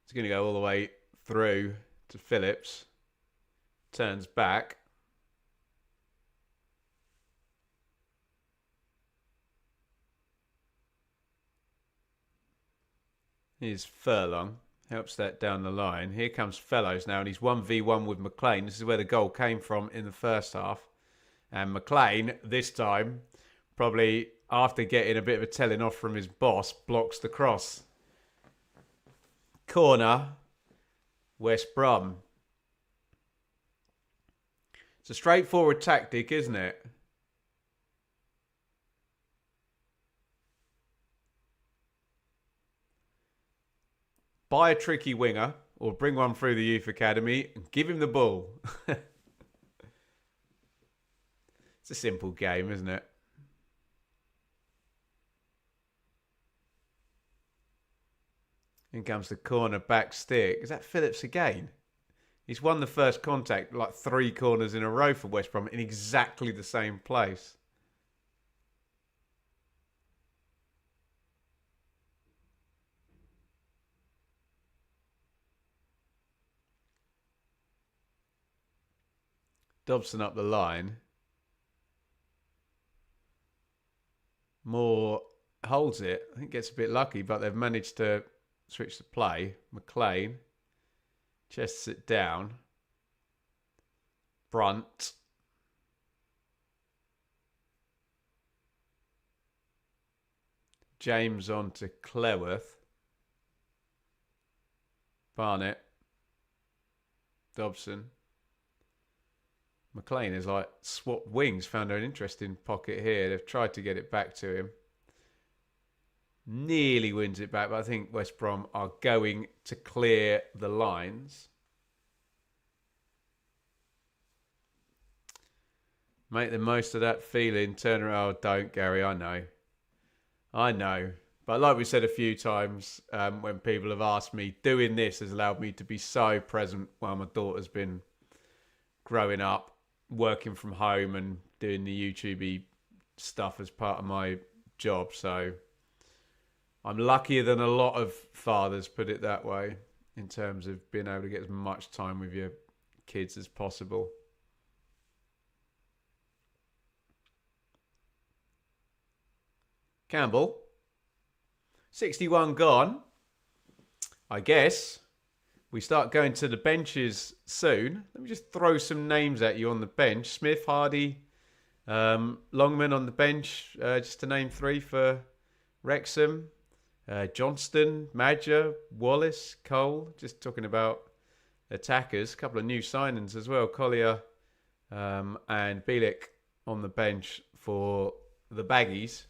A: It's going to go all the way through to Phillips. Turns back. Here's Furlong. Helps that down the line. Here comes Fellows now, and he's 1v1 with McLean. This is where the goal came from in the first half. And McLean, this time, probably after getting a bit of a telling off from his boss, blocks the cross. Corner, West Brom. It's a straightforward tactic, isn't it? Buy a tricky winger or bring one through the youth academy and give him the ball. It's a simple game, isn't it? In comes the corner back stick. Is that Phillips again? He's won the first contact like 3 corners in a row for West Brom in exactly the same place. Dobson up the line. Moore holds it. I think gets a bit lucky, but they've managed to switch the play. McLean chests it down. Brunt. James on to Cleworth. Barnett. Dobson. McLean has like swapped wings, found an interesting pocket here. They've tried to get it back to him. Nearly wins it back, but I think West Brom are going to clear the lines. Make the most of that feeling. Turn around. Oh, don't, Gary. I know. But like we said a few times, when people have asked me, doing this has allowed me to be so present while my daughter's been growing up, working from home and doing the YouTube stuff as part of my job. So I'm luckier than a lot of fathers, put it that way, in terms of being able to get as much time with your kids as possible. Campbell. 61 gone. I guess we start going to the benches soon. Let me just throw some names at you on the bench. Smith, Hardy, Longman on the bench, just to name three for Wrexham. Johnston, Madger, Wallace, Cole. Just talking about attackers. A couple of new signings as well. Collier and Bielik on the bench for the Baggies.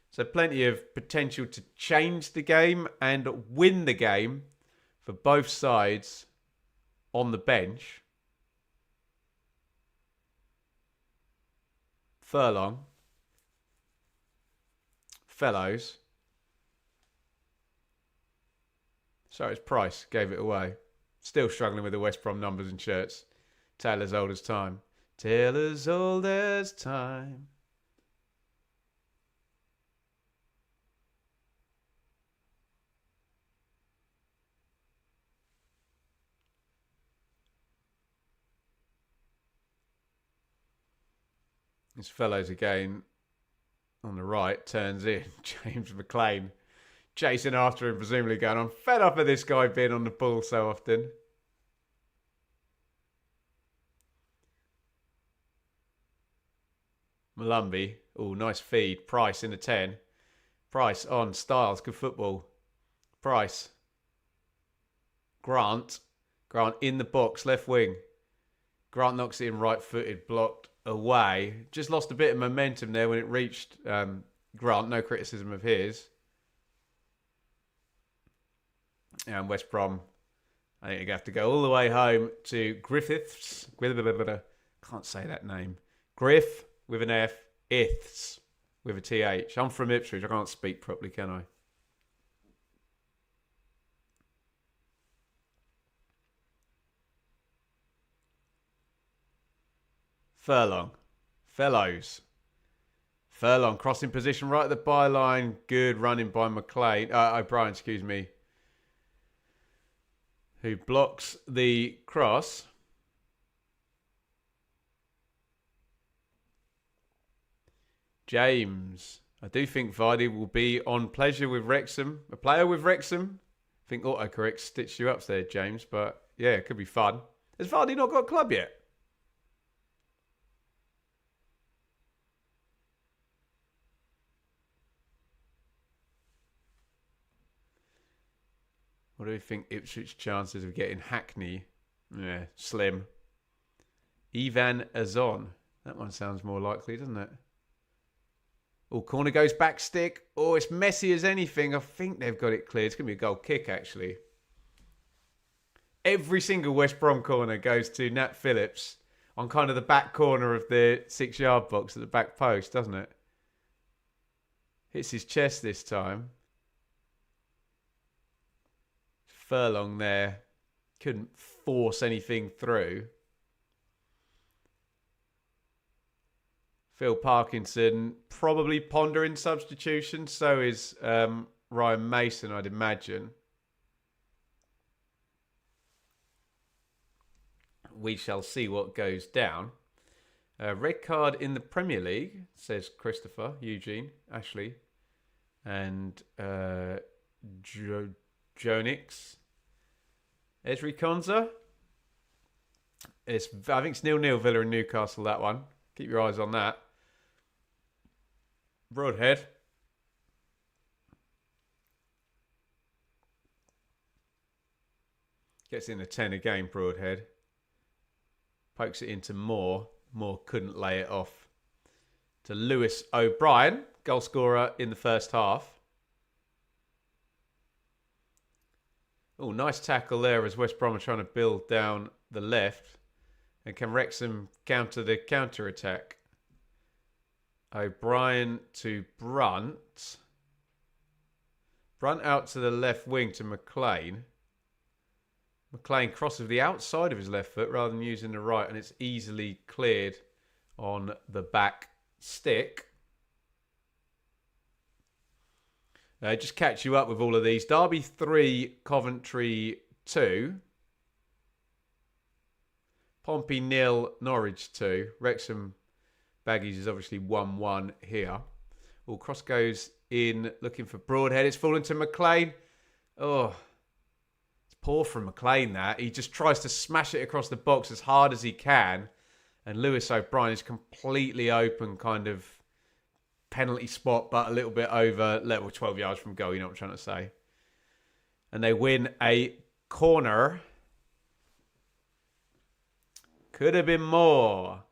A: So plenty of potential to change the game and win the game for both sides on the bench. Furlong. Fellows. Sorry, it's Price. Gave it away. Still struggling with the West Brom numbers and shirts. Taylor's old as time. Taylor's old as time. This Fellows again on the right turns in. James McLean chasing after him, presumably going, I'm fed up of this guy being on the ball so often. Malumbi. Oh, nice feed. Price in the 10. Price on. Styles. Good football. Price. Grant. Grant in the box. Left wing. Grant knocks it in right-footed. Blocked away. Just lost a bit of momentum there when it reached Grant. No criticism of his. And West Brom, I think they have to go all the way home to Griffiths. Can't say that name. Griff with an F, Iths with a TH. I'm from Ipswich. I can't speak properly, can I? Furlong. Fellows. Furlong crossing position right at the byline. Good running by McLean. O'Brien, excuse me. Who blocks the cross. James. I do think Vardy will be on pleasure with Wrexham. A player with Wrexham. I think autocorrect stitched you up there, James. But yeah, it could be fun. Has Vardy not got a club yet? What do we think Ipswich's chances of getting Hackney? Yeah, slim. Ivan Azon. That one sounds more likely, doesn't it? Oh, corner goes back stick. Oh, it's messy as anything. I think they've got it cleared. It's going to be a goal kick, actually. Every single West Brom corner goes to Nat Phillips on kind of the back corner of the 6-yard box at the back post, doesn't it? Hits his chest this time. Furlong there. Couldn't force anything through. Phil Parkinson probably pondering substitution. So is Ryan Mason, I'd imagine. We shall see what goes down. Red card in the Premier League, says Christopher, Eugene, Ashley, and Jonix. Esri Konza. I think it's 0-0 Villa and Newcastle, that one. Keep your eyes on that. Broadhead. Gets in a 10 again, Broadhead. Pokes it into Moore. Moore couldn't lay it off to Lewis O'Brien, goal scorer in the first half. Oh, nice tackle there as West Brom are trying to build down the left. And can Wrexham counter the counter-attack? O'Brien to Brunt. Brunt out to the left wing to McLean. McLean crosses the outside of his left foot rather than using the right, and it's easily cleared on the back stick. Just catch you up with all of these. Derby 3, Coventry 2. Pompey 0, Norwich 2. Wrexham Baggies is obviously 1-1 here. All cross goes in looking for Broadhead. It's fallen to McLean. Oh, it's poor from McLean that. He just tries to smash it across the box as hard as he can. And Lewis O'Brien is completely open, kind of penalty spot, but a little bit over level 12 yards from goal. You know what I'm trying to say. And they win a corner. Could have been more.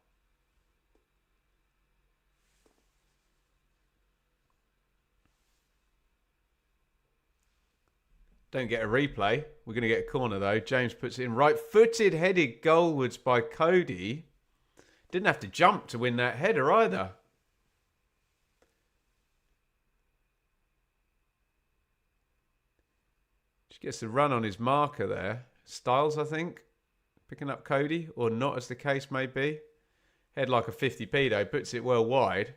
A: Don't get a replay. We're going to get a corner though. James puts it in. Right-footed headed goalwards by Cody. Didn't have to jump to win that header either. Just gets the run on his marker there. Styles, I think. Picking up Cody, or not as the case may be. Head like a 50p though. Puts it well wide.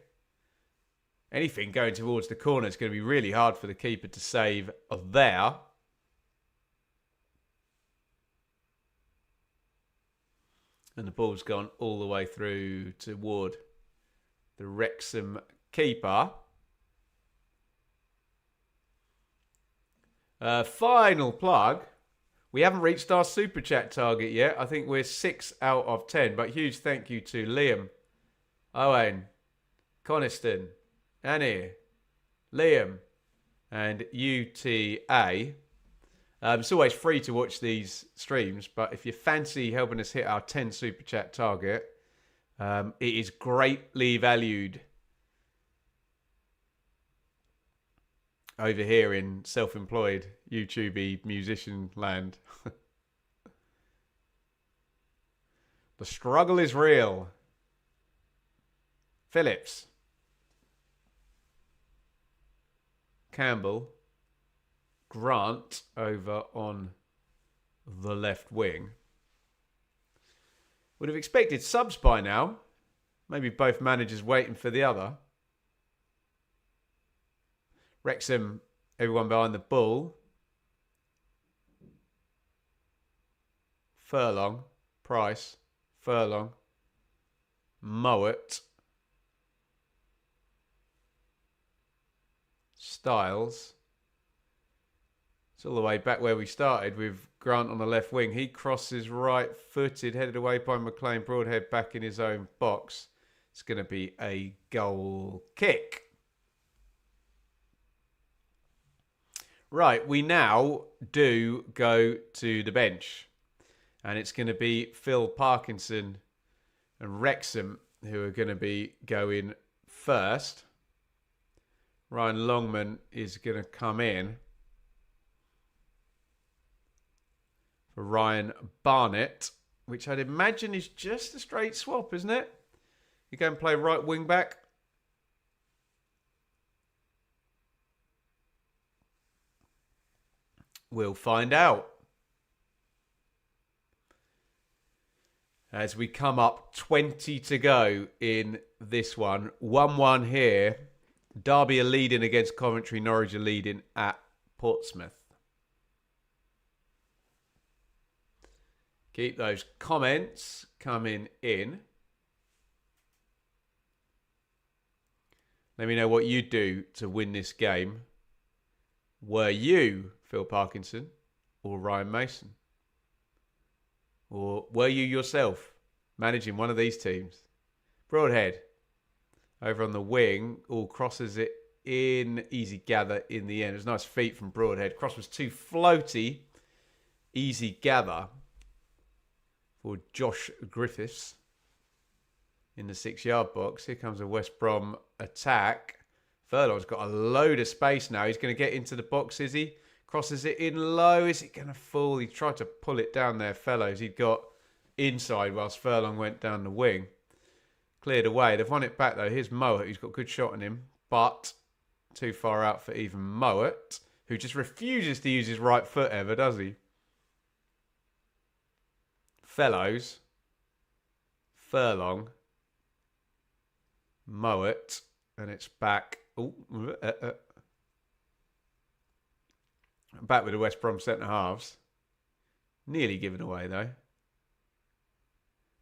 A: Anything going towards the corner is going to be really hard for the keeper to save there. And the ball's gone all the way through toward the Wrexham keeper. Final plug. We haven't reached our Super Chat target yet. I think we're 6 out of 10. But huge thank you to Liam, Owen, Coniston, Annie, Liam, and UTA. It's always free to watch these streams, but if you fancy helping us hit our 10 Super Chat target, it is greatly valued over here in self-employed YouTube musician land. The struggle is real. Phillips. Campbell. Grant over on the left wing. Would have expected subs by now. Maybe both managers waiting for the other. Wrexham, everyone behind the ball. Furlong, Price, Furlong, Mowat, Styles. It's all the way back where we started with Grant on the left wing. He crosses right-footed, headed away by McLean. Broadhead back in his own box. It's going to be a goal kick. Right, we now do go to the bench. And it's going to be Phil Parkinson and Wrexham who are going to be going first. Ryan Longman is going to come in for Ryan Barnett, which I'd imagine is just a straight swap, isn't it? You go and play right wing back. We'll find out. As we come up, 20 to go in this one. 1-1 here. Derby are leading against Coventry. Norwich are leading at Portsmouth. Keep those comments coming in. Let me know what you'd do to win this game. Were you Phil Parkinson or Ryan Mason? Or were you yourself managing one of these teams? Broadhead over on the wing. All crosses it in. Easy gather in the end. It was nice feet from Broadhead. Cross was too floaty. Easy gather for Josh Griffiths in the 6-yard box. Here comes a West Brom attack. Furlong's got a load of space now. He's going to get into the box, is he? Crosses it in low. Is it going to fall? He tried to pull it down there, fellows. He got inside whilst Furlong went down the wing. Cleared away. They've won it back, though. Here's Mowat, who's got a good shot on him, but too far out for even Mowat, who just refuses to use his right foot ever, does he? Fellows. Furlong. Mowat. And it's back. Back with the West Brom centre-halves. Nearly given away, though.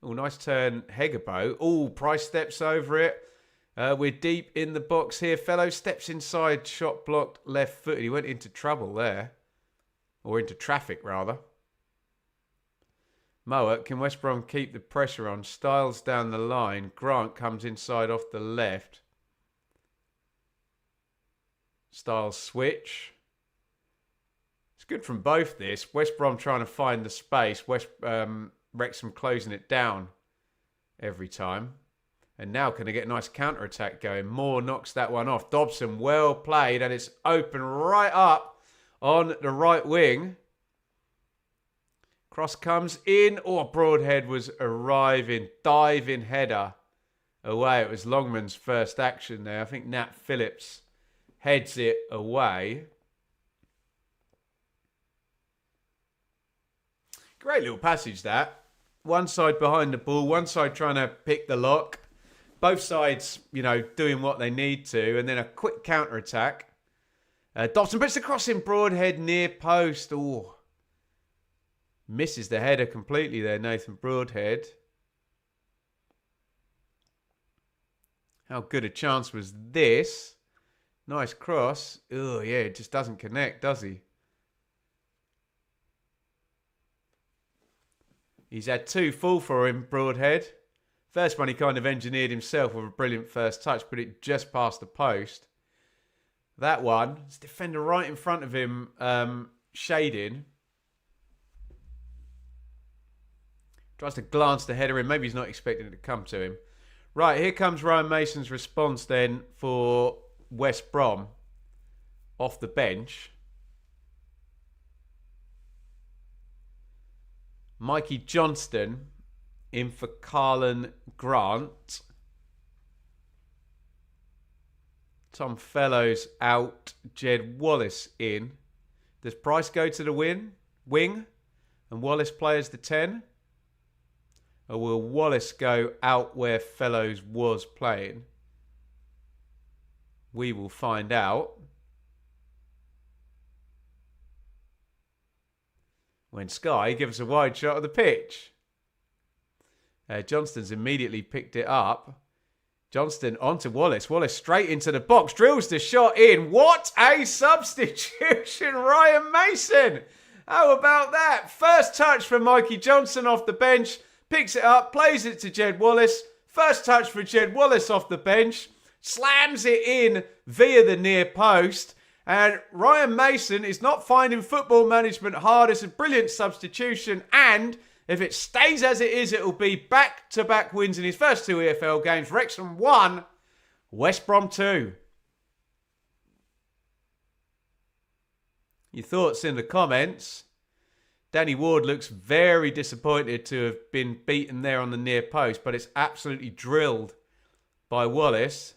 A: Oh, nice turn. Hegabo. Oh, Price steps over it. We're deep in the box here. Fellow steps inside. Shot blocked. Left foot. He went into trouble there. Or into traffic, rather. Mowat. Can West Brom keep the pressure on? Styles down the line. Grant comes inside off the left. Styles switch. It's good from both this. West Brom trying to find the space. Wrexham closing it down every time. And now can they get a nice counter-attack going? Moore knocks that one off. Dobson, well played. And it's open right up on the right wing. Cross comes in. Oh, Broadhead was arriving. Diving header away. It was Longman's first action there. I think Nat Phillips heads it away. Great little passage, that. One side behind the ball, one side trying to pick the lock. Both sides, doing what they need to. And then a quick counter-attack. Dobson puts the cross in. Broadhead near post. Oh, misses the header completely there, Nathan Broadhead. How good a chance was this? Nice cross. Oh, yeah, it just doesn't connect, does he? He's had 2 full for him, Broadhead. First one he kind of engineered himself with a brilliant first touch, but it just passed the post. That one, his defender right in front of him, shading. Tries to glance the header in. Maybe he's not expecting it to come to him. Right, here comes Ryan Mason's response then for West Brom off the bench. Mikey Johnston in for Carlin Grant. Tom Fellows out. Jed Wallace in. Does Price go to the wing and Wallace play as the 10? Or will Wallace go out where Fellows was playing? We will find out when Sky gives a wide shot of the pitch. Johnston's immediately picked it up. Johnston onto Wallace. Wallace straight into the box. Drills the shot in. What a substitution, Ryan Mason. How about that? First touch from Mikey Johnson off the bench. Picks it up, plays it to Jed Wallace. First touch for Jed Wallace off the bench. Slams it in via the near post. And Ryan Mason is not finding football management hard. It's a brilliant substitution. And if it stays as it is, it will be back-to-back wins in his first 2 EFL games. Wrexham 1, West Brom 2. Your thoughts in the comments. Danny Ward looks very disappointed to have been beaten there on the near post, but it's absolutely drilled by Wallace.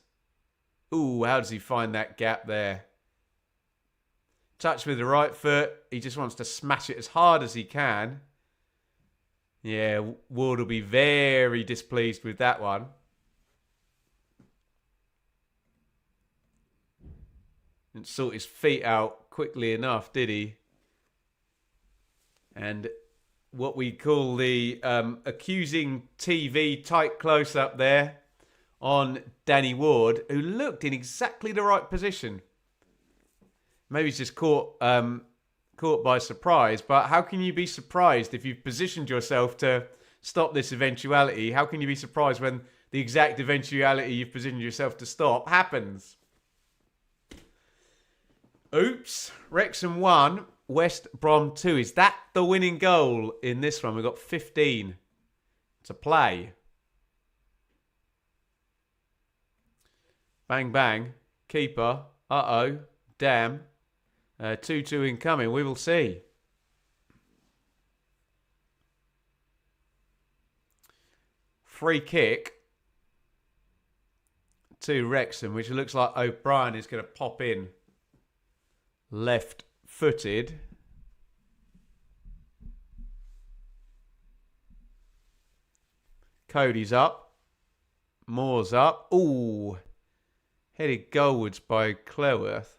A: Ooh, how does he find that gap there? Touch with the right foot. He just wants to smash it as hard as he can. Yeah, Ward will be very displeased with that one. Didn't sort his feet out quickly enough, did he? And what we call the accusing TV tight close-up there on Danny Ward, who looked in exactly the right position. Maybe he's just caught by surprise. But how can you be surprised if you've positioned yourself to stop this eventuality? How can you be surprised when the exact eventuality you've positioned yourself to stop happens? Oops. Wrexham 1, West Brom 2. Is that the winning goal in this one? We've got 15 to play. Bang, bang. Keeper. Uh-oh. Damn. 2-2 incoming. We will see. Free kick to Wrexham, which looks like O'Brien is going to pop in left-footed. Cody's up. Moore's up. Ooh. Headed goalwards by Cleworth.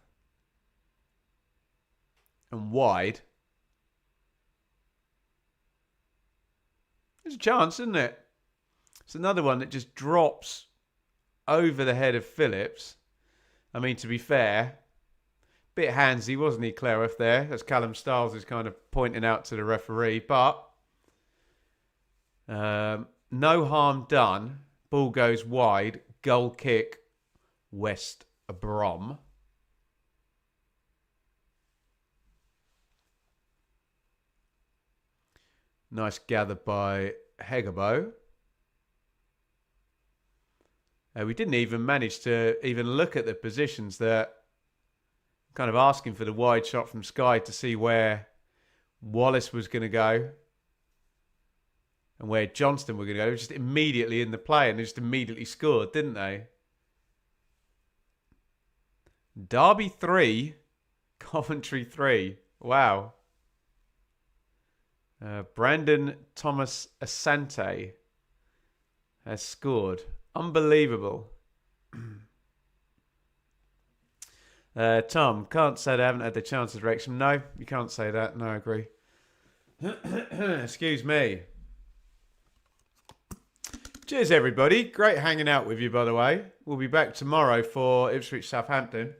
A: And wide. There's a chance, isn't it? It's another one that just drops over the head of Phillips. I mean, to be fair, bit handsy, wasn't he, Cleworth, there? As Callum Stiles is kind of pointing out to the referee. But no harm done. Ball goes wide. Goal kick, West Brom. Nice gather by Hegabo. We didn't even manage to even look at the positions that kind of asking for the wide shot from Sky to see where Wallace was going to go and where Johnston were going to go. They were just immediately in the play and they just immediately scored, didn't they? Derby 3, Coventry 3. Wow. Brandon Thomas Asante has scored. Unbelievable. Tom, can't say they haven't had the chance at Wrexham. No, you can't say that. No, I agree. Excuse me. Cheers, everybody. Great hanging out with you, by the way. We'll be back tomorrow for Ipswich Southampton.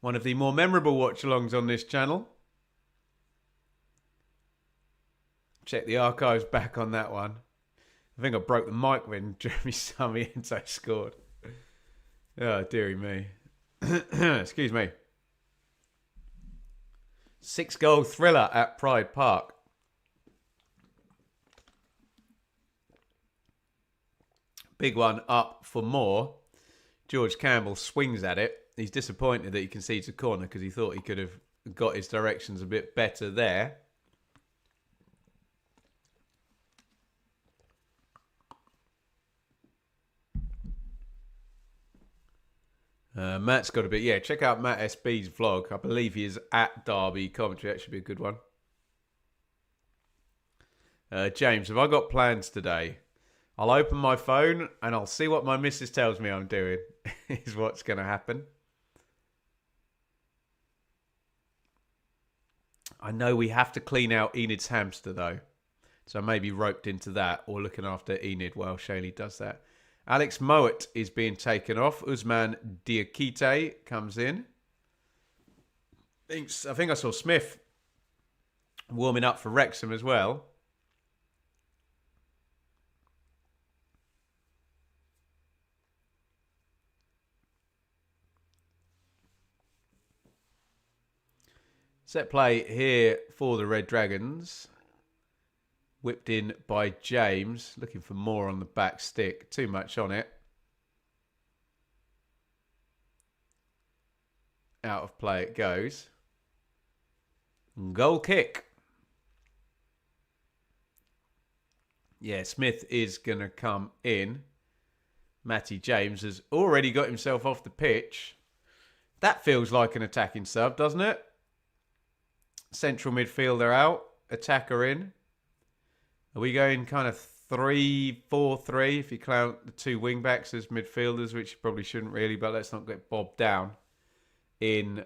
A: One of the more memorable watch-alongs on this channel. Check the archives back on that one. I think I broke the mic when Jeremy Sarmiento scored. Oh, dearie me. Excuse me. 6-goal thriller at Pride Park. Big one up for Moore. George Campbell swings at it. He's disappointed that he concedes a corner because he thought he could have got his directions a bit better there. Matt's got a bit. Yeah, check out Matt SB's vlog. I believe he is at Derby, Coventry. That should be a good one. James, have I got plans today? I'll open my phone and I'll see what my missus tells me I'm doing. Is what's going to happen. I know we have to clean out Enid's hamster, though. So I may be roped into that or looking after Enid while Shaylee does that. Alex Mowat is being taken off. Usman Diakite comes in. I think I saw Smith warming up for Wrexham as well. Set play here for the Red Dragons. Whipped in by James. Looking for more on the back stick. Too much on it. Out of play it goes. Goal kick. Yeah, Smith is going to come in. Matty James has already got himself off the pitch. That feels like an attacking sub, doesn't it? Central midfielder out. Attacker in. Are we going kind of 3-4-3 if you count the two wing-backs as midfielders, which you probably shouldn't really, but let's not get bogged down in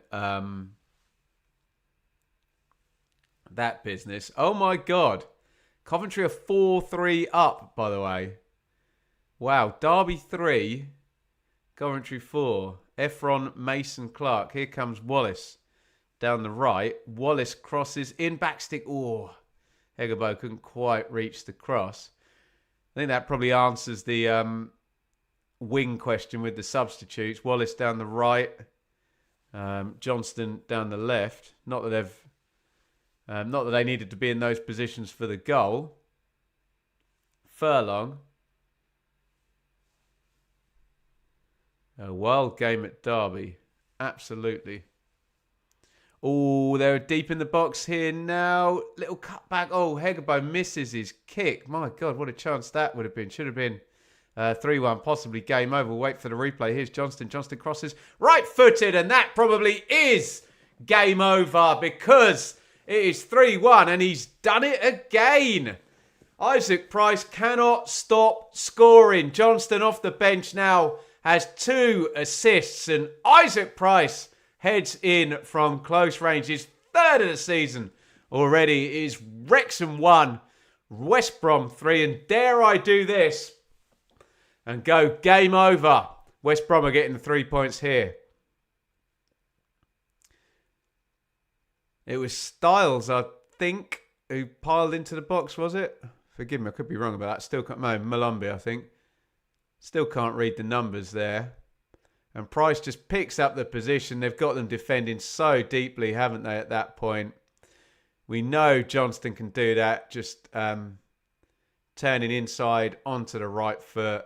A: that business. Oh my God. Coventry are 4-3 up, by the way. Wow. Derby 3, Coventry 4. Efron, Mason, Clark. Here comes Wallace down the right. Wallace crosses in backstick. Oh, Hegebo couldn't quite reach the cross. I think that probably answers the wing question with the substitutes. Wallace down the right. Johnston down the left. Not that they needed to be in those positions for the goal. Furlong. A wild game at Derby. Absolutely. Oh, they're deep in the box here now. Little cutback. Oh, Hegebo misses his kick. My God, what a chance that would have been. Should have been 3-1, possibly game over. We'll wait for the replay. Here's Johnston. Johnston crosses right-footed, and that probably is game over because it is 3-1, and he's done it again. Isaac Price cannot stop scoring. Johnston off the bench now has 2 assists, and Isaac Price heads in from close range. His 3rd of the season already. It is Wrexham 1, West Brom 3, and dare I do this and go game over. West Brom are getting the 3 points here. It was Styles, I think, who piled into the box, was it? Forgive me, I could be wrong about that. Still can't, no, Malumbi, I think. Still can't read the numbers there. And Price just picks up the position. They've got them defending so deeply, haven't they, at that point? We know Johnston can do that. Just turning inside onto the right foot.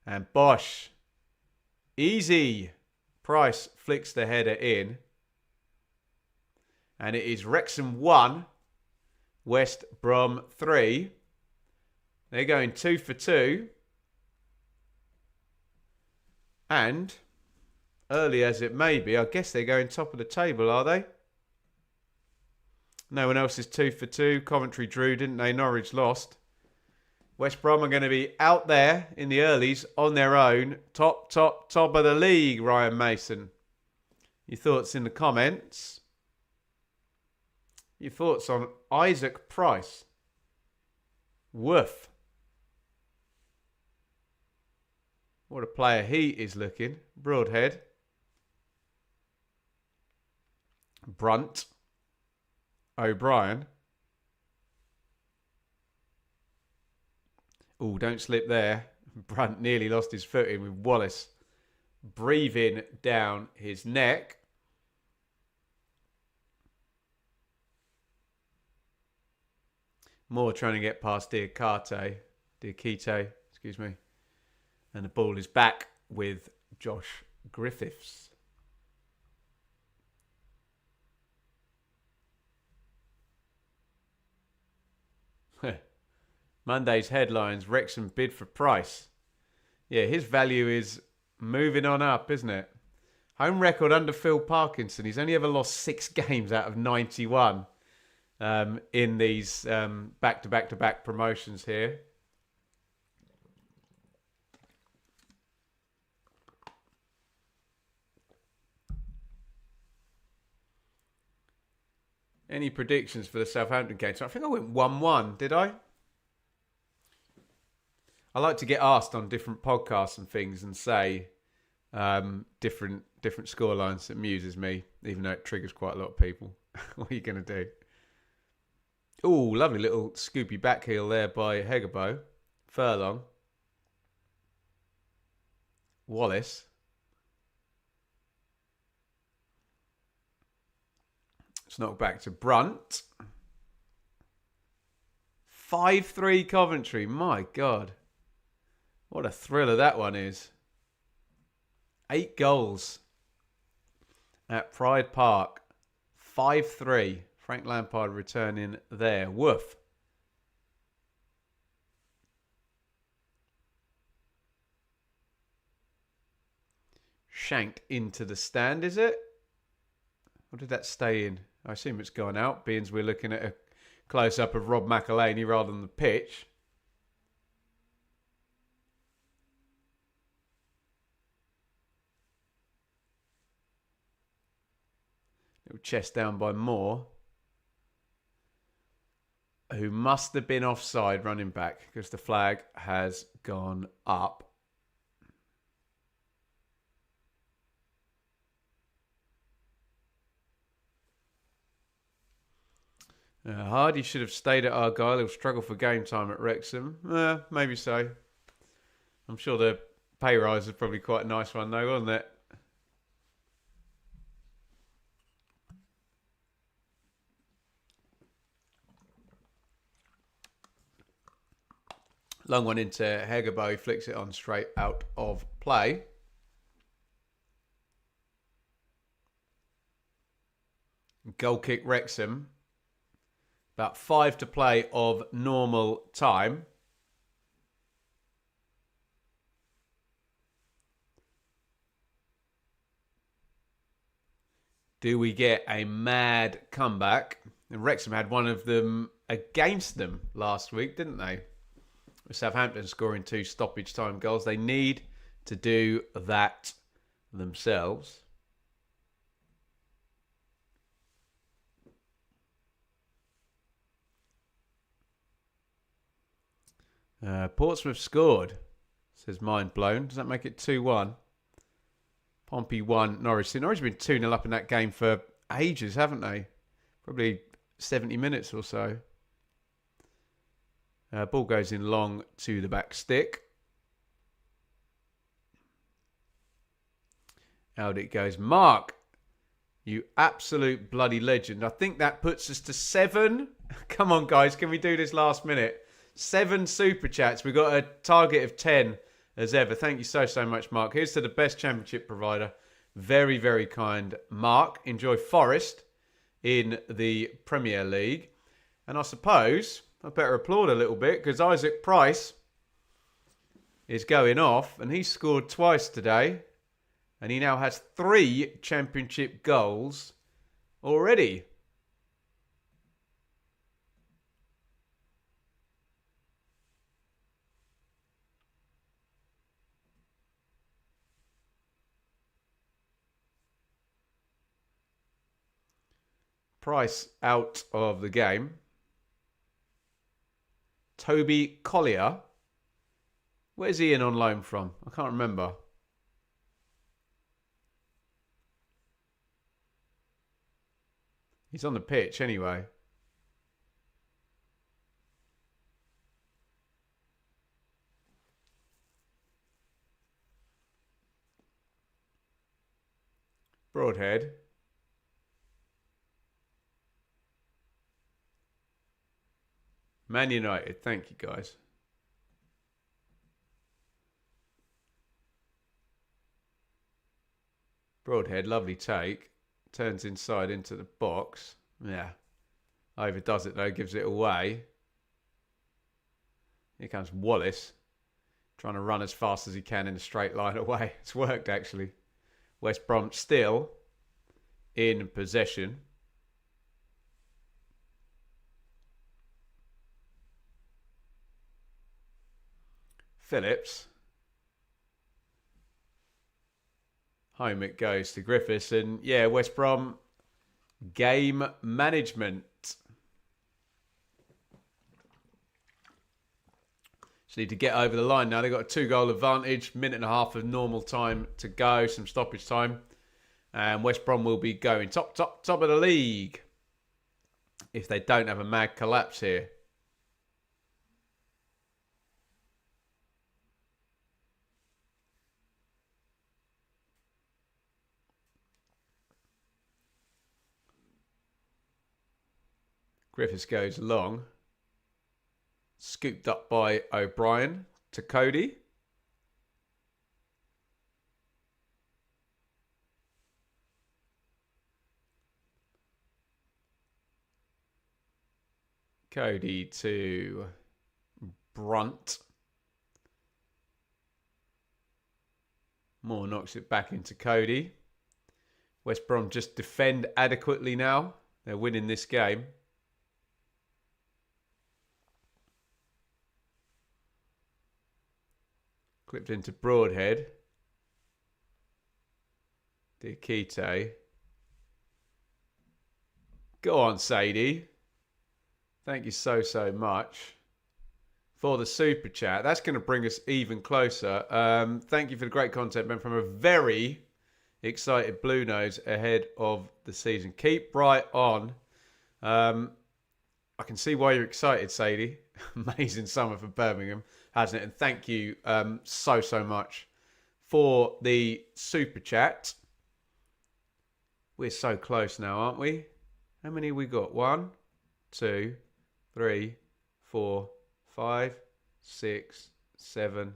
A: And Bosch. Easy. Price flicks the header in. And it is Wrexham 1. West Brom 3. They're going 2 for 2. And, early as it may be, I guess they're going top of the table, are they? No one else is 2 for 2. Coventry drew, didn't they? Norwich lost. West Brom are going to be out there in the earlies on their own. Top of the league, Ryan Mason. Your thoughts in the comments. Your thoughts on Isaac Price. Woof. What a player he is looking. Broadhead. Brunt. O'Brien. Oh, don't slip there. Brunt nearly lost his footing with Wallace breathing down his neck. Moore trying to get past Diakite, excuse me. And the ball is back with Josh Griffiths. Monday's headlines, Wrexham bid for Price. Yeah, his value is moving on up, isn't it? Home record under Phil Parkinson. He's only ever lost 6 games out of 91 in these back-to-back-to-back promotions here. Any predictions for the Southampton game? So I think I went 1-1, did I? I like to get asked on different podcasts and things and say different scorelines. It amuses me, even though it triggers quite a lot of people. What are you going to do? Oh, lovely little scoopy back heel there by Hegebo. Furlong. Wallace. It's knocked back to Brunt. 5-3 Coventry. My God. What a thriller that one is. 8 goals at Pride Park. 5-3. Frank Lampard returning there. Woof. Shanked into the stand, is it? Or did that stay in? I assume it's gone out, being we're looking at a close-up of Rob McElhaney rather than the pitch. Little chest down by Moore. who must have been offside running back because the flag has gone up. Hardy should have stayed at Argyle. He'll struggle for game time at Wrexham. Maybe so. I'm sure the pay rise is probably quite a nice one though, wasn't it? Long one into Hegebo. He flicks it on straight out of play. Goal kick Wrexham. About 5 to play of normal time. Do we get a mad comeback? And Wrexham had one of them against them last week, didn't they? With Southampton scoring 2 stoppage time goals. They need to do that themselves. Portsmouth scored, says Mind Blown. Does that make it 2-1? Pompey 1, Norwich 2. Norwich have been 2-0 up in that game for ages, haven't they? Probably 70 minutes or so. Ball goes in long to the back stick. Out it goes. Mark, you absolute bloody legend. I think that puts us to 7. Come on, guys. Can we do this last minute? 7 super chats. We've got a target of 10 as ever. Thank you so much, Mark. Here's to the best championship provider. Very, very kind, Mark. Enjoy Forest in the Premier League. And I suppose I better applaud a little bit because Isaac Price is going off and he scored twice today. And he now has 3 championship goals already. Price out of the game. Toby Collier. Where's he in on loan from? I can't remember. He's on the pitch anyway. Broadhead. Man United. Thank you, guys. Broadhead, lovely take. Turns inside into the box. Yeah. Overdoes it though, gives it away. Here comes Wallace. Trying to run as fast as he can in a straight line away. It's worked actually. West Brom still in possession. Phillips. Home it goes to Griffiths. And yeah, West Brom game management. Just need to get over the line now. They've got a 2-goal advantage. Minute and a half of normal time to go. Some stoppage time. And West Brom will be going top of the league. If they don't have a mad collapse here. Griffiths goes long. Scooped up by O'Brien to Cody. Cody to Brunt. Moore knocks it back into Cody. West Brom just defend adequately now. They're winning this game. Clipped into Broadhead. Diakite. Go on, Sadie. Thank you so much for the super chat. That's going to bring us even closer. Thank you for the great content, Ben, from a very excited Blue Nose ahead of the season. Keep right on. I can see why you're excited, Sadie. Amazing summer for Birmingham, hasn't it? And thank you so much for the super chat. We're so close now, aren't we? How many have we got? 1, 2, 3, 4, 5, 6, 7,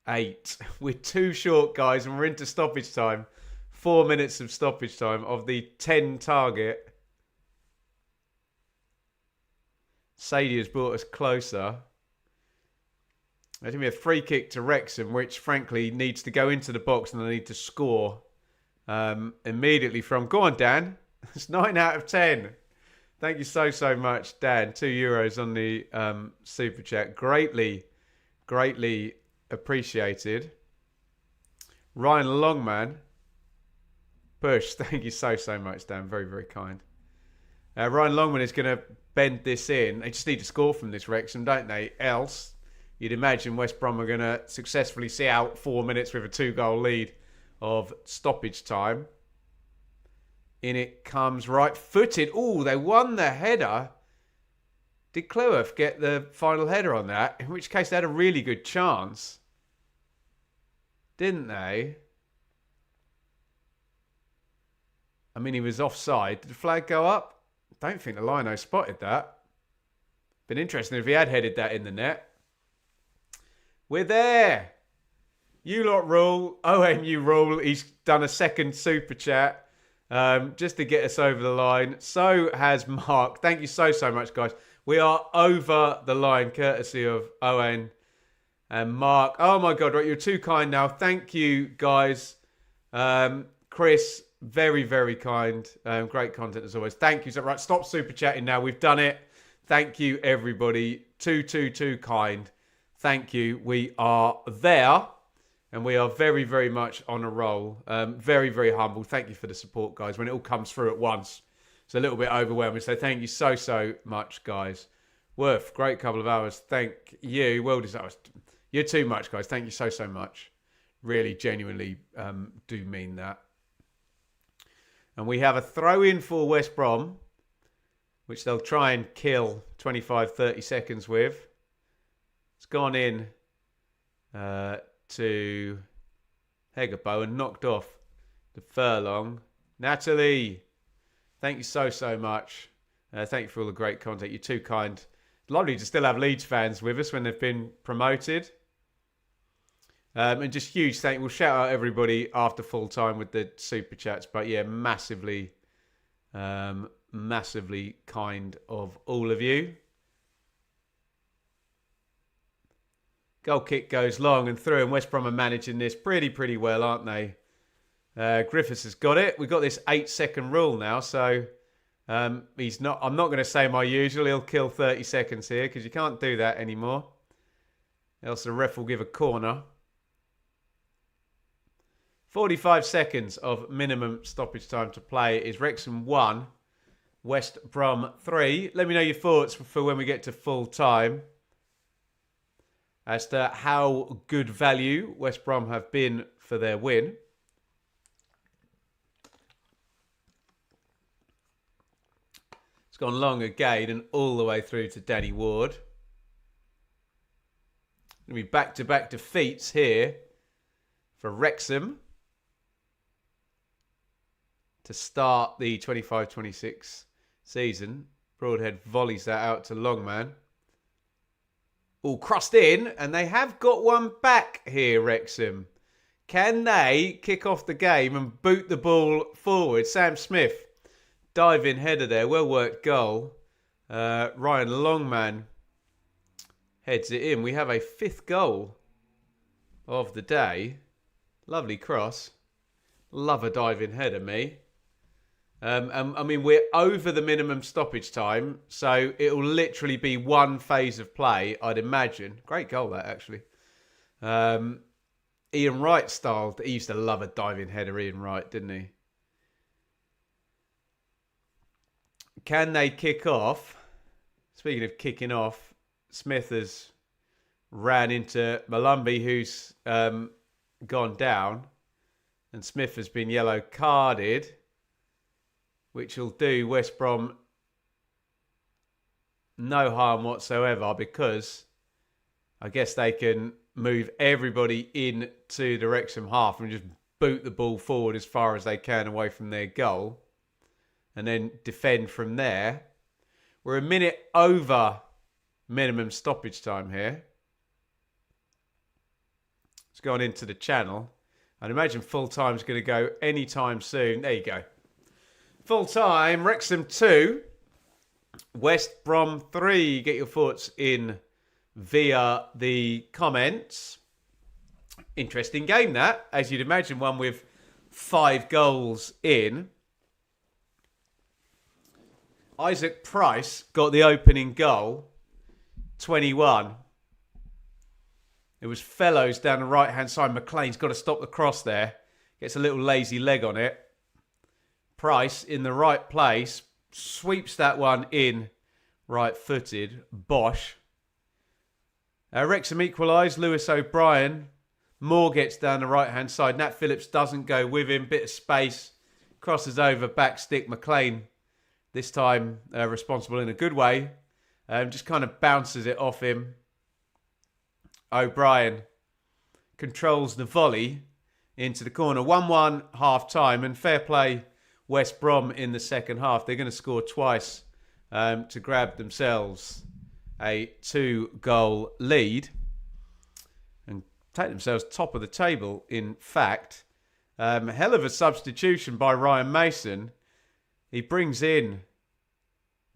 A: 8. We're too short, guys, and we're into stoppage time. 4 minutes of stoppage time of the 10 target. Sadie has brought us closer. There's going to be a free kick to Wrexham, which frankly needs to go into the box and they need to score immediately from. Go on, Dan. It's 9 out of 10. Thank you so much, Dan. €2 on the super chat. Greatly appreciated. Ryan Longman. Push. Thank you so much, Dan. Very kind. Ryan Longman is going to bend this in. They just need to score from this Wrexham, don't they? Else, you'd imagine West Brom are going to successfully see out 4 minutes with a 2-goal lead of stoppage time. In it comes right-footed. Oh, they won the header. Did Cleworth get the final header on that? In which case they had a really good chance. Didn't they? I mean, he was offside. Did the flag go up? I don't think the lino spotted that. Been interesting if he had headed that in the net. We're there. You lot rule. OMU rule. He's done a second super chat just to get us over the line. So has Mark. Thank you so much, guys. We are over the line courtesy of Owen and Mark. Oh, my God. Right, you're too kind now. Thank you, guys. Chris, very kind. Great content as always. Thank you. So, right, stop super chatting now. We've done it. Thank you, everybody. Too kind. Thank you. We are there. And we are very much on a roll. Very humble. Thank you for the support, guys. When it all comes through at once, it's a little bit overwhelming. So thank you so much, guys. Worth, great couple of hours. Thank you. Well deserved. You're too much, guys. Thank you so much. Really, genuinely do mean that. And we have a throw-in for West Brom, which they'll try and kill 25-30 seconds with. It's gone in to Hegabo and knocked off the Furlong. Natalie, thank you so much. Thank you for all the great content. You're too kind. Lovely to still have Leeds fans with us when they've been promoted. And just huge thank you. We'll shout out everybody after full time with the super chats. But yeah, massively kind of all of you. Goal kick goes long and through, and West Brom are managing this pretty well, aren't they? Griffiths has got it. We've got this 8-second rule now, so he's not. I'm not going to say my usual. He'll kill 30 seconds here because you can't do that anymore. Else the ref will give a corner. 45 seconds of minimum stoppage time to play. Is Wrexham 1, West Brom 3. Let me know your thoughts for when we get to full time as to how good value West Brom have been for their win. It's gone long again and all the way through to Danny Ward. Going to be back-to-back defeats here for Wrexham to start the 25-26 season. Broadhead volleys that out to Longman. All crossed in, and they have got one back here, Wrexham. Can they kick off the game and boot the ball forward? Sam Smith, dive-in header there. Well-worked goal. Ryan Longman heads it in. We have a 5th goal of the day. Lovely cross. Love a dive-in header, me. I mean, we're over the minimum stoppage time, so it'll literally be one phase of play, I'd imagine. Great goal, that, actually. Ian Wright style. He used to love a diving header, Ian Wright, didn't he? Can they kick off? speaking of kicking off, Smith has ran into Malumbi, who's gone down. And Smith has been yellow carded, which will do West Brom no harm whatsoever, because I guess they can move everybody into the Wrexham half and just boot the ball forward as far as they can away from their goal and then defend from there. We're a minute over minimum stoppage time here. It's gone into the channel. I'd imagine full time's going to go anytime soon. There you go. Full time, Wrexham 2, West Brom 3. Get your thoughts in via the comments. Interesting game that, as you'd imagine, one with 5 goals in. Isaac Price got the opening goal, 21. It was Fellows down the right-hand side. McLean's got to stop the cross there. Gets a little lazy leg on it. Price in the right place. Sweeps that one in right-footed. Bosch. Wrexham equalised. Lewis O'Brien. Moore gets down the right-hand side. Nat Phillips doesn't go with him. Bit of space. Crosses over. Back stick. McLean, this time responsible in a good way. Just kind of bounces it off him. O'Brien controls the volley into the corner. 1-1 half-time, and fair play West Brom in the second half. They're going to score twice to grab themselves a 2-goal lead and take themselves top of the table, in fact. Hell of a substitution by Ryan Mason. He brings in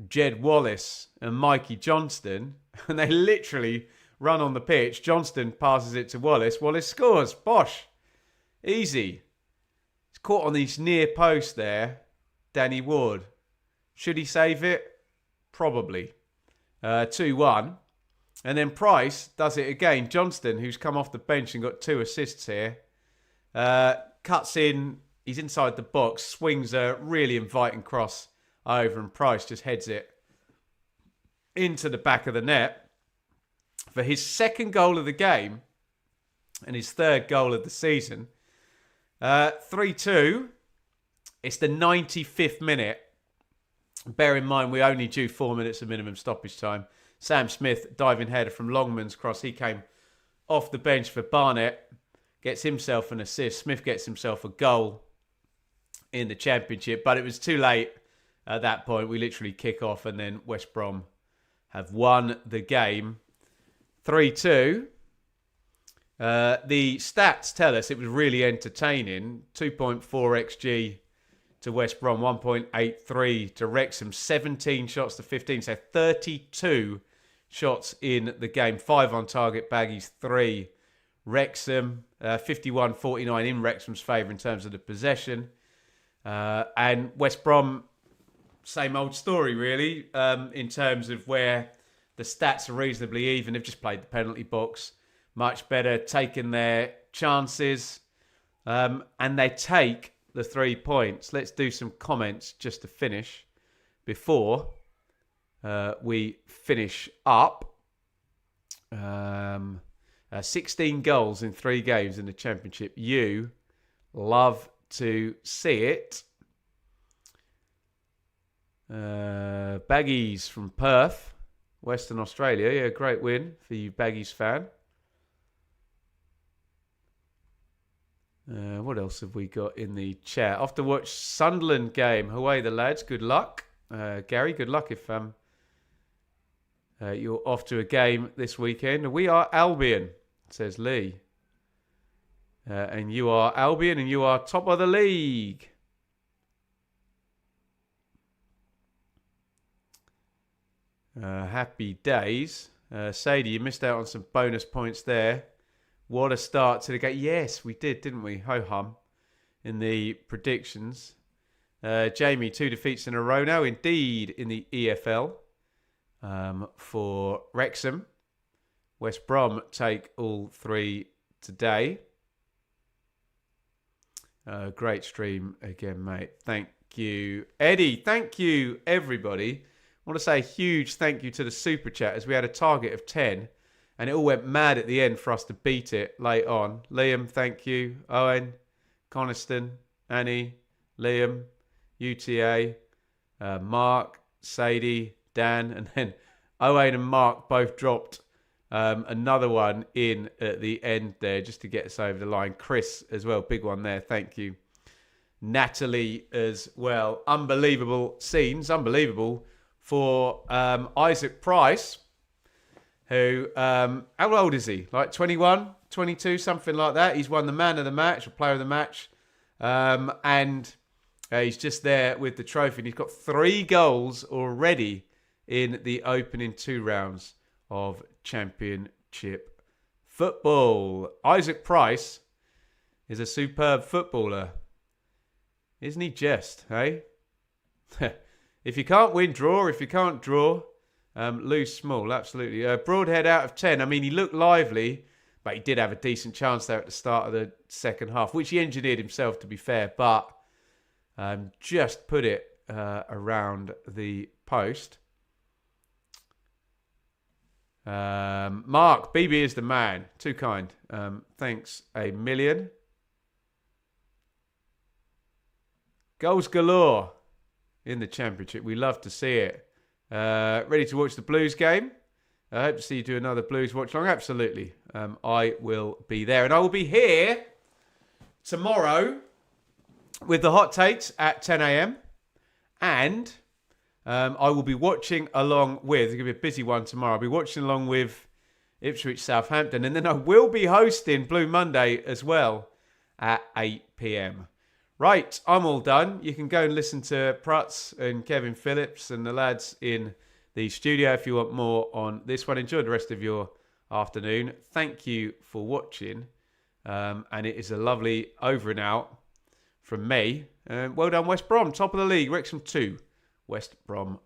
A: Jed Wallace and Mikey Johnston, and they literally run on the pitch. Johnston passes it to Wallace. Wallace scores. Bosh. Easy. He's caught on these near post there. Danny Ward. Should he save it? Probably. 2-1. And then Price does it again. Johnston, who's come off the bench and got 2 assists here, cuts in. He's inside the box. Swings a really inviting cross over, and Price just heads it into the back of the net for his second goal of the game and his third goal of the season. 3-2. It's the 95th minute. Bear in mind, we only do 4 minutes of minimum stoppage time. Sam Smith, diving header from Longman's cross. He came off the bench for Barnett. Gets himself an assist. Smith gets himself a goal in the Championship. But it was too late at that point. We literally kick off, and then West Brom have won the game. 3-2. The stats tell us it was really entertaining. 2.4 XG to West Brom, 1.83 to Wrexham, 17 shots to 15, so 32 shots in the game. 5 on target, Baggies 3. Wrexham, 51-49 in Wrexham's favour in terms of the possession. And West Brom, same old story really, in terms of where the stats are reasonably even. They've just played the penalty box much better, taken their chances, and they take the 3 points. Let's do some comments just to finish before we finish up. 16 goals in 3 games in the Championship. You love to see it. Baggies from Perth, Western Australia. Yeah, great win for you Baggies fan. What else have we got in the chat? Off to watch Sunderland game. Away the lads. Good luck. Gary, good luck if you're off to a game this weekend. We are Albion, says Lee. And you are Albion, and you are top of the league. Happy days. Sadie, you missed out on some bonus points there. What a start to the game. Yes, we did, didn't we? Ho-hum in the predictions. Jamie, 2 defeats in a row now. Indeed, in the EFL for Wrexham. West Brom take all 3 today. Great stream again, mate. Thank you, Eddie. Thank you, everybody. want to say a huge thank you to the Super Chat, as we had a target of 10 and it all went mad at the end for us to beat it late on. Liam, thank you. Owen, Coniston, Annie, Liam, UTA, Mark, Sadie, Dan, and then Owen and Mark both dropped another one in at the end there just to get us over the line. Chris as well, big one there. Thank you. Natalie as well. Unbelievable scenes. Unbelievable for Isaac Price, who, how old is he? Like 21, 22, something like that. He's won the man of the match or player of the match. And he's just there with the trophy. And he's got 3 goals already in the opening 2 rounds of Championship football. Isaac Price is a superb footballer. Isn't he just, hey? If you can't win, draw. If you can't draw, lose small. Absolutely. Broadhead out of 10. I mean, he looked lively, but he did have a decent chance there at the start of the second half, which he engineered himself, to be fair, but just put it around the post. Mark, BB is the man. Too kind. Thanks a million. Goals galore in the Championship. We love to see it. Ready to watch the Blues game? I hope to see you do another Blues watch long. Absolutely. I will be there. And I will be here tomorrow with the hot takes at 10 a.m. And I will be watching along with, it's going to be a busy one tomorrow. I'll be watching along with Ipswich Southampton. And then I will be hosting Blue Monday as well at 8 p.m. Right, I'm all done. You can go and listen to Prutz and Kevin Phillips and the lads in the studio if you want more on this one. Enjoy the rest of your afternoon. Thank you for watching. And it is a lovely over and out from me. Well done, West Brom. Top of the league. Wrexham 2. West Brom